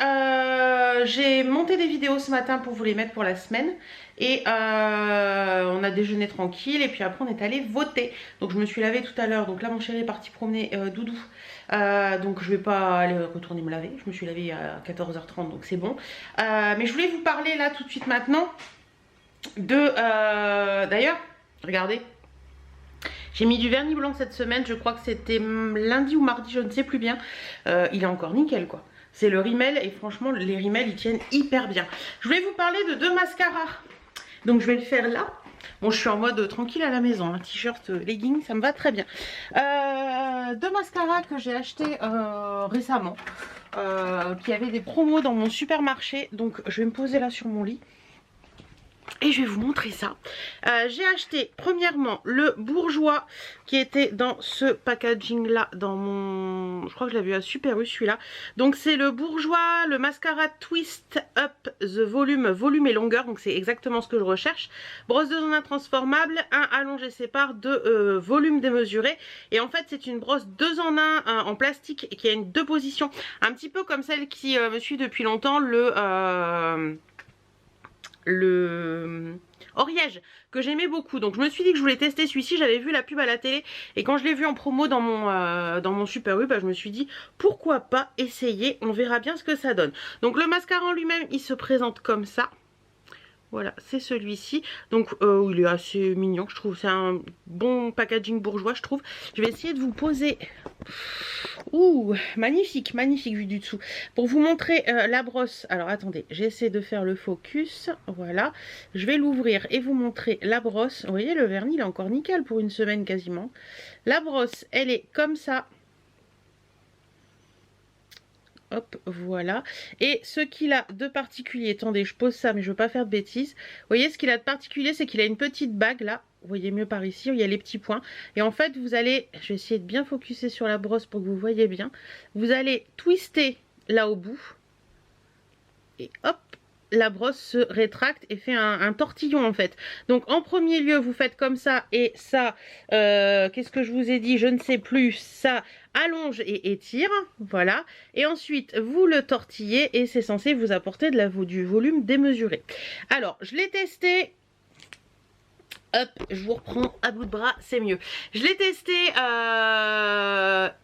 j'ai monté des vidéos ce matin pour vous les mettre pour la semaine. Et on a déjeuné tranquille. Et puis après on est allé voter. Donc je me suis lavée tout à l'heure. Donc là mon chéri est parti promener Doudou. Donc je vais pas aller retourner me laver. Je me suis lavée à 14h30 donc c'est bon. Mais je voulais vous parler là tout de suite maintenant de... D'ailleurs, regardez. J'ai mis du vernis blanc cette semaine, je crois que c'était lundi ou mardi, je ne sais plus bien. Il est encore nickel quoi. C'est le Rimmel et franchement les Rimmel ils tiennent hyper bien. Je voulais vous parler de deux mascaras. Donc je vais le faire là. Bon je suis en mode tranquille à la maison, un t-shirt, legging, ça me va très bien. Deux mascaras que j'ai achetés récemment. Qui avaient des promos dans mon supermarché. Donc je vais me poser là sur mon lit. Et je vais vous montrer ça. J'ai acheté premièrement le Bourjois qui était dans ce packaging là dans mon... Je crois que je l'avais eu à Super U celui-là. Donc c'est le Bourjois, le mascara Twist Up The volume et longueur. Donc c'est exactement ce que je recherche. Brosse de zone intransformable, 1 allongé sépare, 2 volume démesuré. Et en fait c'est une brosse 2 en 1 en plastique qui a une 2 positions. Un petit peu comme celle qui me suit depuis longtemps, Ariège que j'aimais beaucoup. Donc je me suis dit que je voulais tester celui-ci. J'avais vu la pub à la télé et quand je l'ai vu en promo dans mon Super U, bah, je me suis dit pourquoi pas essayer. On verra bien ce que ça donne. Donc le mascara en lui-même, il se présente comme ça. Voilà, c'est celui-ci. Donc, il est assez mignon, je trouve. C'est un bon packaging bourgeois, je trouve. Je vais essayer de vous poser... Ouh, magnifique, magnifique vu du dessous. Pour vous montrer la brosse. Alors, attendez, j'essaie de faire le focus. Voilà. Je vais l'ouvrir et vous montrer la brosse. Vous voyez, le vernis, il est encore nickel pour une semaine quasiment. La brosse, elle est comme ça. Hop, voilà. Et ce qu'il a de particulier, attendez, je pose ça, mais je ne veux pas faire de bêtises. Vous voyez, ce qu'il a de particulier, c'est qu'il a une petite bague là. Vous voyez mieux par ici, où il y a les petits points. Et en fait, vous allez, je vais essayer de bien focuser sur la brosse pour que vous voyez bien. Vous allez twister là au bout. Et hop, la brosse se rétracte et fait un tortillon en fait. Donc en premier lieu, vous faites comme ça et ça, qu'est-ce que je vous ai dit? Je ne sais plus, ça allonge et étire, voilà. Et ensuite, vous le tortillez et c'est censé vous apporter du volume démesuré. Alors, je l'ai testé. Hop, je vous reprends à bout de bras, c'est mieux. Je l'ai testé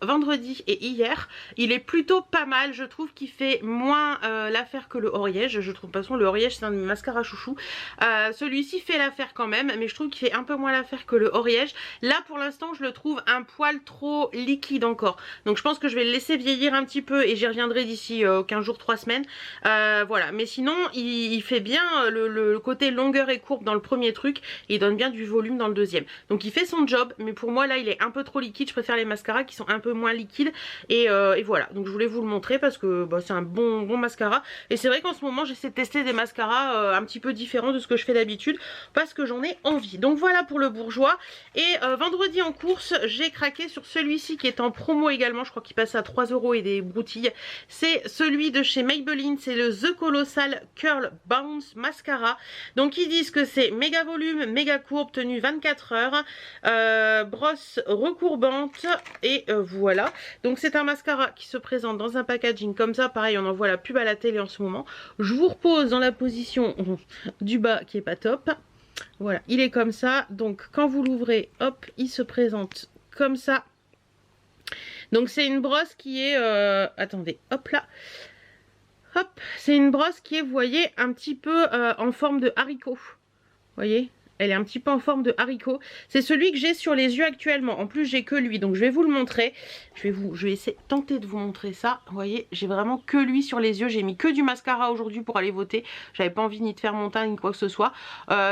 vendredi et hier. Il est plutôt pas mal. Je trouve qu'il fait moins l'affaire que le Ariège. Je trouve, de toute façon, le Ariège, c'est un de mes mascaras chouchou. Celui-ci fait l'affaire quand même, mais je trouve qu'il fait un peu moins l'affaire que le Ariège. Là, pour l'instant, je le trouve un poil trop liquide encore. Donc, je pense que je vais le laisser vieillir un petit peu et j'y reviendrai d'ici 15 jours, 3 semaines. Voilà, mais sinon, il fait bien le côté longueur et courbe dans le premier truc. Il donne bien du volume dans le deuxième. Donc il fait son job, mais pour moi là il est un peu trop liquide. Je préfère les mascaras qui sont un peu moins liquides et voilà. Donc je voulais vous le montrer parce que bah, c'est un bon mascara. Et c'est vrai qu'en ce moment j'essaie de tester des mascaras un petit peu différents de ce que je fais d'habitude parce que j'en ai envie. Donc voilà pour le bourgeois. Et vendredi en course j'ai craqué sur celui-ci qui est en promo également. Je crois qu'il passe à 3 € et des broutilles. C'est celui de chez Maybelline. C'est le The Colossal Curl Bounce Mascara. Donc ils disent que c'est méga volume, méga courbe, tenue 24 heures, brosse recourbante et voilà. Donc c'est un mascara qui se présente dans un packaging comme ça. Pareil, on en voit la pub à la télé en ce moment. Je vous repose dans la position du bas qui est pas top. Voilà, il est comme ça. Donc quand vous l'ouvrez, hop, il se présente comme ça. Donc c'est une brosse qui est... attendez, hop là. Hop, c'est une brosse qui est, vous voyez, un petit peu en forme de haricot. Vous voyez ? Elle est un petit peu en forme de haricot. C'est celui que j'ai sur les yeux actuellement. En plus, j'ai que lui. Donc, je vais vous le montrer. Je vais essayer tenter de vous montrer ça. Vous voyez, j'ai vraiment que lui sur les yeux. J'ai mis que du mascara aujourd'hui pour aller voter. J'avais pas envie ni de faire mon teint ni quoi que ce soit.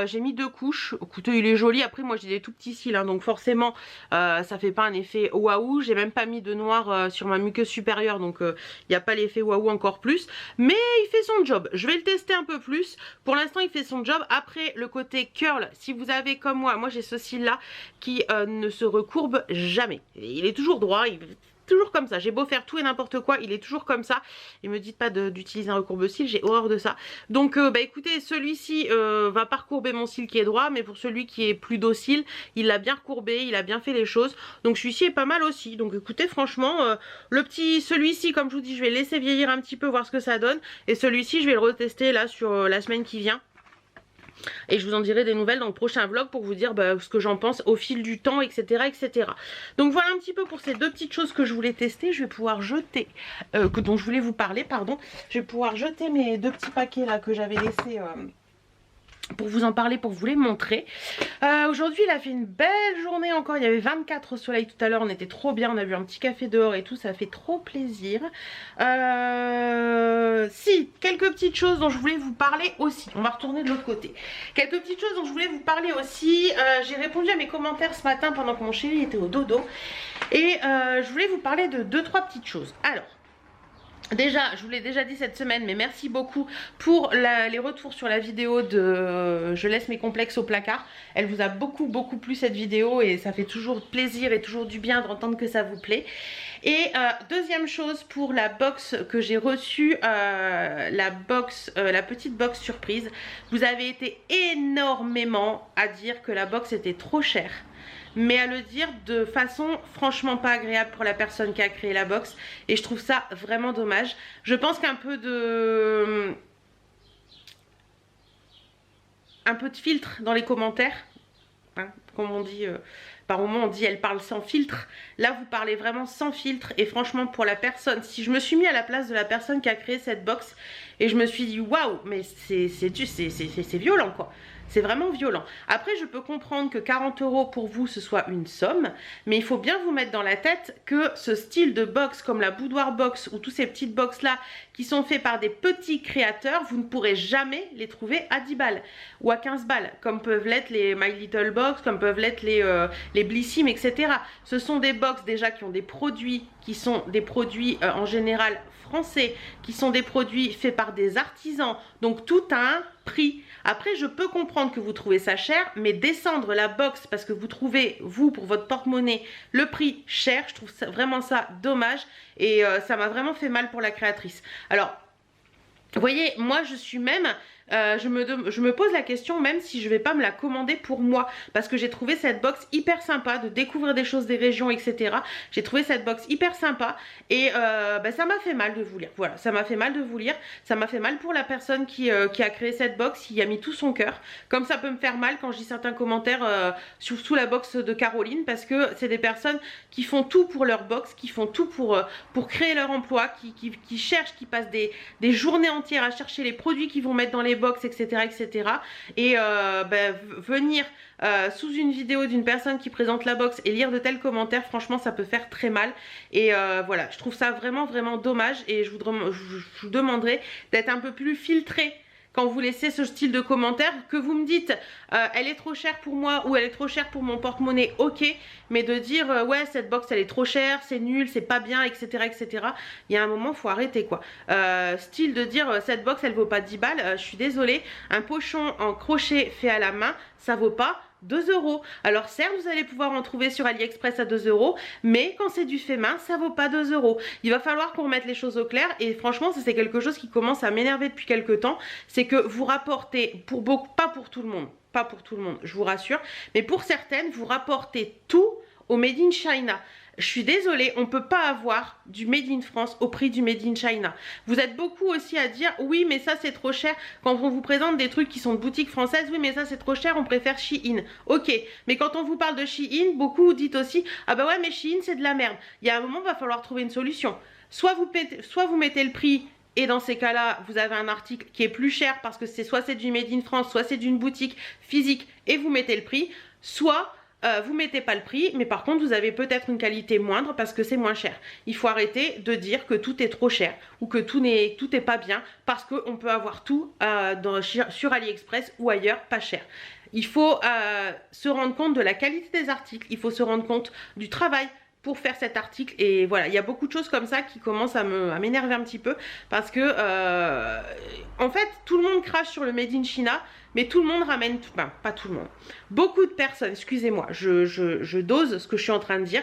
J'ai mis 2 couches. Écoutez, il est joli. Après, moi, j'ai des tout petits cils. Hein, donc, forcément, ça fait pas un effet waouh. J'ai même pas mis de noir sur ma muqueuse supérieure. Donc, il n'y a pas l'effet waouh encore plus. Mais il fait son job. Je vais le tester un peu plus. Pour l'instant, il fait son job. Après, le côté curl, si vous avez comme moi j'ai ce cil là qui ne se recourbe jamais. Il est toujours droit, il est toujours comme ça. J'ai beau faire tout et n'importe quoi, il est toujours comme ça. Et me dites pas d'utiliser un recourbe-cil, j'ai horreur de ça. Donc bah écoutez, celui-ci va pas recourber mon cil qui est droit, mais pour celui qui est plus docile, il l'a bien recourbé, il a bien fait les choses. Donc celui-ci est pas mal aussi. Donc écoutez, franchement, celui-ci, comme je vous dis, je vais le laisser vieillir un petit peu, voir ce que ça donne. Et celui-ci, je vais le retester là sur la semaine qui vient. Et je vous en dirai des nouvelles dans le prochain vlog pour vous dire ce que j'en pense au fil du temps, etc., etc. Donc voilà un petit peu pour ces deux petites choses que je voulais tester. Je vais pouvoir jeter, dont je voulais vous parler, pardon. Je vais pouvoir jeter mes 2 petits paquets là que j'avais laissés pour vous en parler, pour vous les montrer. Aujourd'hui il a fait une belle journée encore, il y avait 24 au soleil tout à l'heure, on était trop bien, on a bu un petit café dehors et tout, ça fait trop plaisir. Si, quelques petites choses dont je voulais vous parler aussi, on va retourner de l'autre côté. Quelques petites choses dont je voulais vous parler aussi, j'ai répondu à mes commentaires ce matin pendant que mon chéri était au dodo et je voulais vous parler de 2-3 petites choses. Alors, déjà, je vous l'ai déjà dit cette semaine, mais merci beaucoup pour les retours sur la vidéo de je laisse mes complexes au placard. Elle vous a beaucoup plu cette vidéo et ça fait toujours plaisir et toujours du bien d'entendre que ça vous plaît. Et deuxième chose pour la box que j'ai reçue, la petite box surprise. Vous avez été énormément à dire que la box était trop chère, mais à le dire de façon franchement pas agréable pour la personne qui a créé la box et je trouve ça vraiment dommage. Je pense qu'un peu de... un peu de filtre dans les commentaires. Hein, comme on dit, par moment on dit elle parle sans filtre. Là vous parlez vraiment sans filtre. Et franchement pour la personne, si je me suis mis à la place de la personne qui a créé cette box, et je me suis dit waouh, mais c'est violent quoi. C'est vraiment violent. Après, je peux comprendre que 40 € pour vous, ce soit une somme. Mais il faut bien vous mettre dans la tête que ce style de box, comme la Boudoir Box ou tous ces petites box-là, qui sont faits par des petits créateurs, vous ne pourrez jamais les trouver à 10 balles ou à 15 balles. Comme peuvent l'être les My Little Box, comme peuvent l'être les Blissim, etc. Ce sont des box déjà qui ont des produits, qui sont des produits en général français, qui sont des produits faits par des artisans. Donc tout a un prix. Après, je peux comprendre que vous trouvez ça cher, mais descendre la box parce que vous trouvez, vous, pour votre porte-monnaie, le prix cher, je trouve ça, vraiment ça dommage. Et ça m'a vraiment fait mal pour la créatrice. Alors, vous voyez, moi, je suis même... je me pose la question même si je vais pas me la commander pour moi, parce que j'ai trouvé cette box hyper sympa, de découvrir des choses des régions, etc. J'ai trouvé cette box hyper sympa et ça m'a fait mal de vous lire. Voilà, ça m'a fait mal de vous lire, ça m'a fait mal pour la personne qui a créé cette box, qui y a mis tout son cœur, comme ça peut me faire mal quand je lis certains commentaires sous la box de Caroline, parce que c'est des personnes qui font tout pour leur box, qui font tout pour créer leur emploi, qui cherchent, qui passent des journées entières à chercher les produits qu'ils vont mettre dans les box, etc. etc. Et venir sous une vidéo d'une personne qui présente la box et lire de tels commentaires, franchement ça peut faire très mal. Et voilà, je trouve ça vraiment dommage, et je vous demanderai d'être un peu plus filtré quand vous laissez ce style de commentaire, que vous me dites elle est trop chère pour moi ou elle est trop chère pour mon porte-monnaie, ok, mais de dire ouais cette box elle est trop chère, c'est nul, c'est pas bien, etc. etc. Il y a un moment faut arrêter quoi. Style de dire cette box elle vaut pas 10 balles, je suis désolée, un pochon en crochet fait à la main ça vaut pas 2 €. Alors certes vous allez pouvoir en trouver sur AliExpress à 2 €, mais quand c'est du fait main ça vaut pas 2 €. Il va falloir qu'on remette les choses au clair, et franchement ça c'est quelque chose qui commence à m'énerver depuis quelques temps. C'est que vous rapportez pour beaucoup, pas pour tout le monde, pas pour tout le monde je vous rassure, mais pour certaines vous rapportez tout au Made in China. Je suis désolée, on ne peut pas avoir du Made in France au prix du Made in China. Vous êtes beaucoup aussi à dire oui mais ça c'est trop cher quand on vous présente des trucs qui sont de boutiques françaises. Oui mais ça c'est trop cher, on préfère Shein. Ok, mais quand on vous parle de Shein, beaucoup dites aussi ah bah ouais mais Shein c'est de la merde. Il y a un moment il va falloir trouver une solution. Soit vous mettez le prix, et dans ces cas-là, vous avez un article qui est plus cher parce que soit c'est du Made in France, soit c'est d'une boutique physique et vous mettez le prix, soit vous mettez pas le prix, mais par contre vous avez peut-être une qualité moindre parce que c'est moins cher. Il faut arrêter de dire que tout est trop cher ou que tout est pas bien, parce qu'on peut avoir tout sur AliExpress ou ailleurs pas cher. Il faut se rendre compte de la qualité des articles, il faut se rendre compte du travail pour faire cet article, et voilà, il y a beaucoup de choses comme ça qui commencent à m'énerver un petit peu, parce que en fait tout le monde crache sur le Made in China, mais tout le monde ramène, pas tout le monde, beaucoup de personnes, excusez-moi, je dose ce que je suis en train de dire.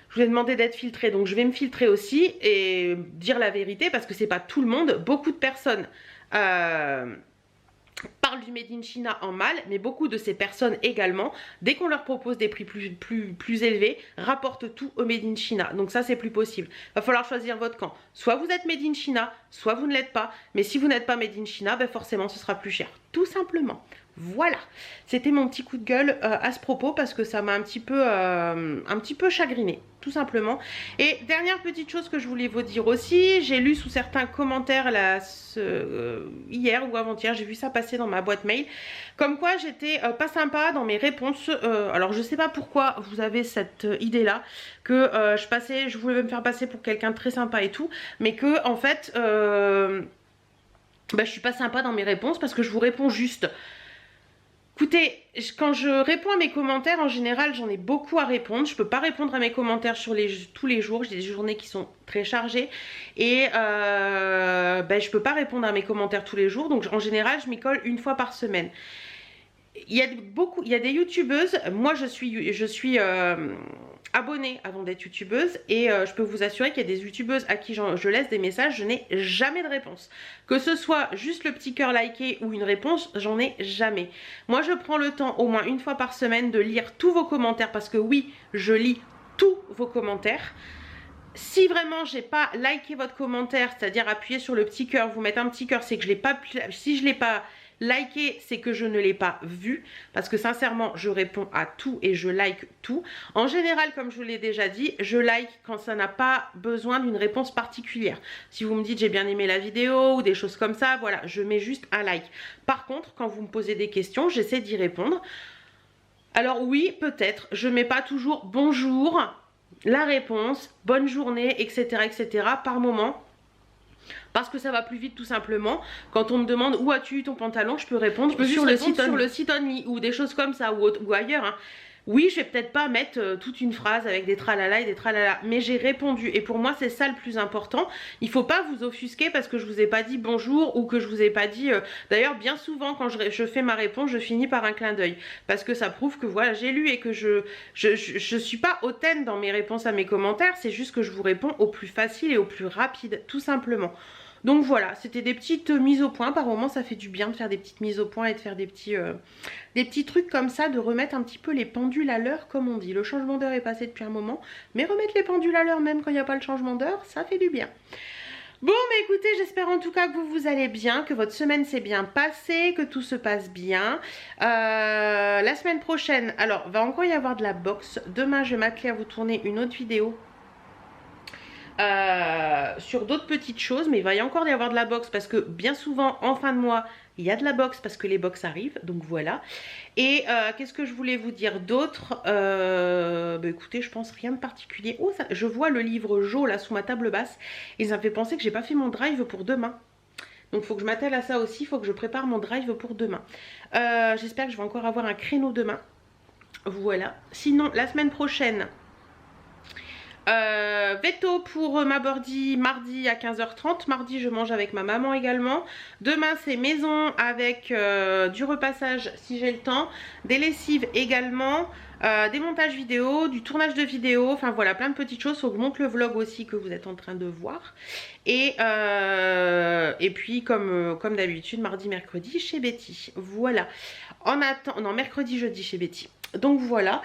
Je vous ai demandé d'être filtré, donc je vais me filtrer aussi et dire la vérité, parce que c'est pas tout le monde. Beaucoup de personnes parlent du Made in China en mal, mais beaucoup de ces personnes également, dès qu'on leur propose des prix plus élevés, rapportent tout au Made in China. Donc ça c'est plus possible. Va falloir choisir votre camp. Soit vous êtes Made in China, soit vous ne l'êtes pas. Mais si vous n'êtes pas Made in China, ben forcément ce sera plus cher. Tout simplement. Voilà, c'était mon petit coup de gueule à ce propos, parce que ça m'a un petit peu chagrinée, tout simplement. Et dernière petite chose que je voulais vous dire aussi, j'ai lu sous certains commentaires là, hier ou avant-hier, j'ai vu ça passer dans ma boîte mail, comme quoi j'étais pas sympa dans mes réponses. Alors je sais pas pourquoi vous avez cette idée là, que je voulais me faire passer pour quelqu'un de très sympa et tout, mais que en fait je suis pas sympa dans mes réponses, parce que je vous réponds juste. Écoutez, quand je réponds à mes commentaires, en général, j'en ai beaucoup à répondre. Je ne peux pas répondre à mes commentaires tous les jours. J'ai des journées qui sont très chargées. Et je ne peux pas répondre à mes commentaires tous les jours. Donc, en général, je m'y colle une fois par semaine. Il y a des youtubeuses. Moi, je suis abonnée avant d'être youtubeuse, et je peux vous assurer qu'il y a des youtubeuses à qui je laisse des messages, je n'ai jamais de réponse. Que ce soit juste le petit cœur liké ou une réponse, j'en ai jamais. Moi je prends le temps au moins une fois par semaine de lire tous vos commentaires, parce que oui, je lis tous vos commentaires. Si vraiment j'ai pas liké votre commentaire, c'est-à-dire appuyer sur le petit cœur, vous mettre un petit cœur, c'est que je l'ai pas, si je l'ai pas Liker, c'est que je ne l'ai pas vu, parce que sincèrement, je réponds à tout et je like tout. En général, comme je vous l'ai déjà dit, je like quand ça n'a pas besoin d'une réponse particulière. Si vous me dites j'ai bien aimé la vidéo ou des choses comme ça, voilà, je mets juste un like. Par contre, quand vous me posez des questions, j'essaie d'y répondre. Alors oui, peut-être, je mets pas toujours bonjour, la réponse, bonne journée, etc. etc. par moment. Parce que ça va plus vite tout simplement. Quand on me demande où as-tu eu ton pantalon, je peux répondre sur le site Only ou des choses comme ça ou ailleurs. Hein. Oui, je vais peut-être pas mettre toute une phrase avec des tralala et des tralala, mais j'ai répondu et pour moi c'est ça le plus important. Il faut pas vous offusquer parce que je vous ai pas dit bonjour ou que je vous ai pas dit... D'ailleurs bien souvent quand je fais ma réponse, je finis par un clin d'œil parce que ça prouve que voilà j'ai lu et que je suis pas hautaine dans mes réponses à mes commentaires, c'est juste que je vous réponds au plus facile et au plus rapide tout simplement. Donc voilà, c'était des petites mises au point. Par moments, ça fait du bien de faire des petites mises au point et de faire des petits trucs comme ça, de remettre un petit peu les pendules à l'heure, comme on dit. Le changement d'heure est passé depuis un moment, mais remettre les pendules à l'heure, même quand il n'y a pas le changement d'heure, ça fait du bien. Bon, mais écoutez, j'espère en tout cas que vous allez bien, que votre semaine s'est bien passée, que tout se passe bien. La semaine prochaine, alors, va encore y avoir de la boxe. Demain, je vais m'atteler à vous tourner une autre vidéo. Sur d'autres petites choses, mais il va y encore y avoir de la boxe parce que bien souvent en fin de mois il y a de la boxe parce que les box arrivent, donc voilà. Et qu'est-ce que je voulais vous dire d'autre? Bah écoutez, je pense rien de particulier. Oh, ça, je vois le livre Jo là sous ma table basse et ça me fait penser que j'ai pas fait mon drive pour demain. Donc il faut que je m'attelle à ça aussi, il faut que je prépare mon drive pour demain. J'espère que je vais encore avoir un créneau demain. Voilà. Sinon, la semaine prochaine... veto pour ma birdie mardi à 15h30. Mardi je mange avec ma maman également. Demain c'est maison avec du repassage si j'ai le temps, des lessives également, des montages vidéo, du tournage de vidéo, enfin voilà plein de petites choses. Faut que je monte le vlog aussi que vous êtes en train de voir. Et puis comme d'habitude mardi mercredi chez Betty. Voilà. En attendant, non mercredi jeudi chez Betty. Donc voilà.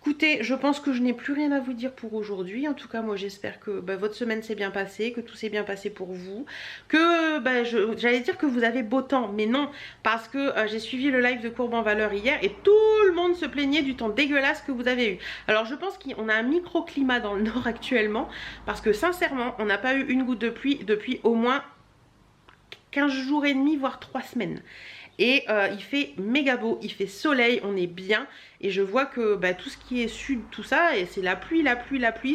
Écoutez, je pense que je n'ai plus rien à vous dire pour aujourd'hui. En tout cas, moi j'espère que votre semaine s'est bien passée, que tout s'est bien passé pour vous. Que j'allais dire que vous avez beau temps, mais non. Parce que j'ai suivi le live de Courbe en Valeur hier et tout le monde se plaignait du temps dégueulasse que vous avez eu. Alors je pense qu'on a un microclimat dans le nord actuellement. Parce que sincèrement, on n'a pas eu une goutte de pluie depuis au moins 15 jours et demi, voire 3 semaines. Et il fait méga beau, il fait soleil, on est bien. Et je vois que tout ce qui est sud, tout ça, et c'est la pluie,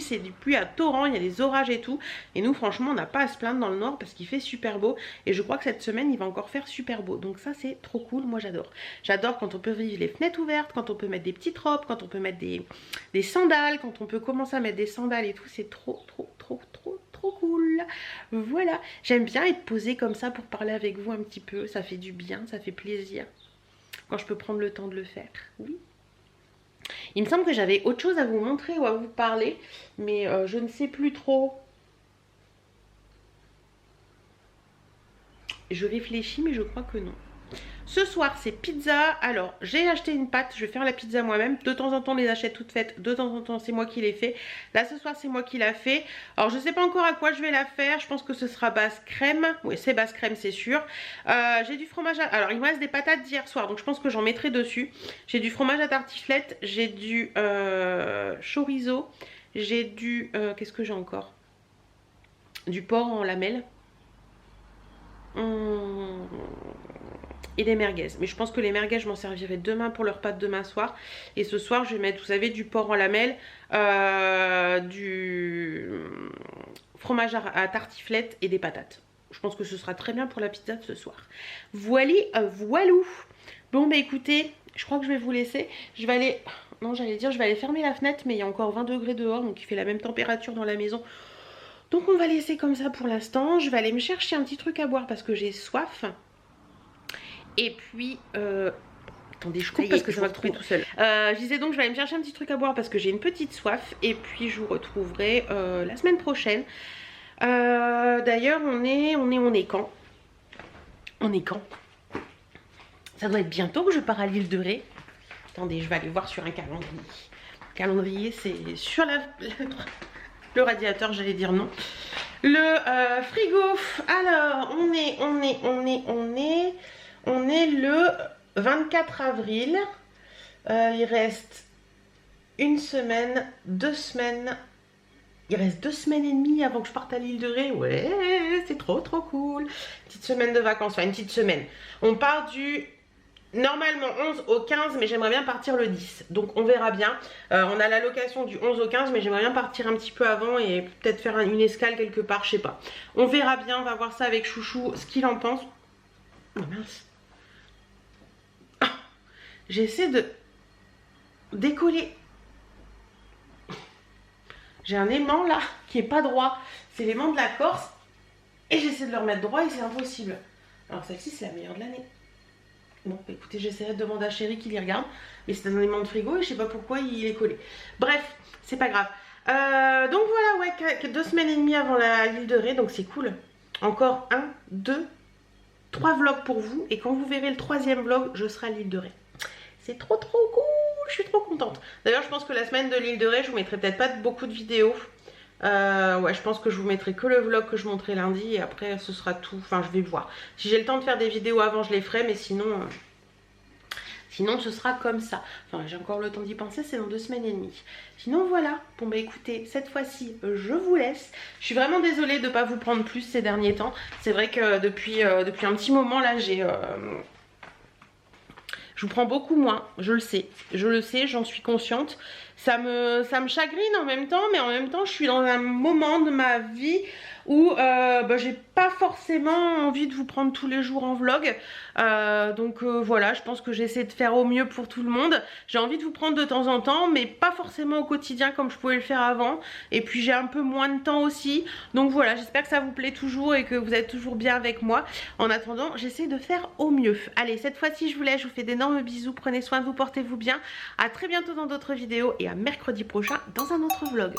c'est du pluie à torrent, il y a des orages et tout. Et nous franchement on n'a pas à se plaindre dans le nord parce qu'il fait super beau. Et je crois que cette semaine il va encore faire super beau. Donc ça c'est trop cool, moi j'adore. J'adore quand on peut vivre les fenêtres ouvertes, quand on peut mettre des petites robes, quand on peut mettre des sandales, quand on peut commencer à mettre des sandales et tout. C'est trop cool. Voilà, j'aime bien être posée comme ça pour parler avec vous un petit peu. Ça fait du bien, ça fait plaisir. Quand je peux prendre le temps de le faire, oui. Il me semble que j'avais autre chose à vous montrer ou à vous parler, mais je ne sais plus trop. Je réfléchis, mais je crois que non. Ce soir c'est pizza. Alors j'ai acheté une pâte, je vais faire la pizza moi-même. De temps en temps on les achète toutes faites, de temps en temps c'est moi qui les fais. Là ce soir c'est moi qui la fais. Alors je sais pas encore à quoi je vais la faire. Je pense que ce sera basse crème. Oui c'est basse crème c'est sûr. J'ai du fromage à... Alors il me reste des patates d'hier soir, donc je pense que j'en mettrai dessus. J'ai du fromage à tartiflette, j'ai du chorizo, j'ai du... qu'est-ce que j'ai encore? Du porc en lamelles. Et des merguez, mais je pense que les merguez je m'en servirai demain pour leur pâte demain soir. Et ce soir je vais mettre, vous savez, du porc en lamelles, du fromage à tartiflette et des patates. Je pense que ce sera très bien pour la pizza de ce soir. Voilou. Bon bah écoutez, je crois que je vais vous laisser. Je vais aller, non j'allais dire je vais aller fermer la fenêtre, mais il y a encore 20 degrés dehors, donc il fait la même température dans la maison. Donc on va laisser comme ça pour l'instant. Je vais aller me chercher un petit truc à boire parce que j'ai soif. Et puis, attendez, je coupe parce que ça va couper tout seul. Je disais donc, je vais aller me chercher un petit truc à boire parce que j'ai une petite soif. Et puis, je vous retrouverai la semaine prochaine. D'ailleurs, on est quand? On est quand? Ça doit être bientôt que je pars à l'île de Ré. Attendez, je vais aller voir sur un calendrier. Le calendrier, c'est sur le radiateur, j'allais dire non. Le frigo, alors, on est On est le 24 avril. Il reste une semaine, 2 semaines. Il reste 2 semaines et demie avant que je parte à l'île de Ré. Ouais, c'est trop cool. Petite semaine de vacances, enfin une petite semaine. On part du normalement 11 au 15, mais j'aimerais bien partir le 10. Donc on verra bien. On a la location du 11 au 15, mais j'aimerais bien partir un petit peu avant et peut-être faire une escale quelque part, je sais pas. On verra bien, on va voir ça avec Chouchou, ce qu'il en pense. Oh mince. Ah, j'essaie de décoller. J'ai un aimant là qui est pas droit. C'est l'aimant de la Corse. Et j'essaie de le remettre droit et c'est impossible. Alors celle-ci c'est la meilleure de l'année. Bon, écoutez, j'essaierai de demander à Chéri qu'il y regarde. Mais c'est un aimant de frigo et je sais pas pourquoi il est collé. Bref, c'est pas grave. Donc voilà, ouais, 2 semaines et demie avant l'île de Ré, donc c'est cool. Encore 1, 2, 3 vlogs pour vous. Et quand vous verrez le 3e vlog, je serai à l'île de Ré. C'est trop cool, je suis trop contente. D'ailleurs, je pense que la semaine de l'île de Ré, je vous mettrai peut-être pas beaucoup de vidéos. Ouais, je pense que je vous mettrai que le vlog que je montrerai lundi et après ce sera tout. Enfin, je vais voir. Si j'ai le temps de faire des vidéos avant, je les ferai, mais sinon ce sera comme ça. Enfin, j'ai encore le temps d'y penser, c'est dans 2 semaines et demie. Sinon, voilà. Bon, bah écoutez, cette fois-ci, je vous laisse. Je suis vraiment désolée de ne pas vous prendre plus ces derniers temps. C'est vrai que depuis un petit moment, là, je vous prends beaucoup moins, je le sais, j'en suis consciente. Ça me chagrine en même temps, mais en même temps, je suis dans un moment de ma vie où j'ai pas forcément envie de vous prendre tous les jours en vlog. Donc voilà, je pense que j'essaie de faire au mieux pour tout le monde. J'ai envie de vous prendre de temps en temps, mais pas forcément au quotidien comme je pouvais le faire avant. Et puis j'ai un peu moins de temps aussi. Donc voilà, j'espère que ça vous plaît toujours et que vous êtes toujours bien avec moi. En attendant, j'essaie de faire au mieux. Allez, cette fois-ci, je vous laisse, je vous fais d'énormes bisous. Prenez soin de vous, portez-vous bien. À très bientôt dans d'autres vidéos et à mercredi prochain dans un autre vlog.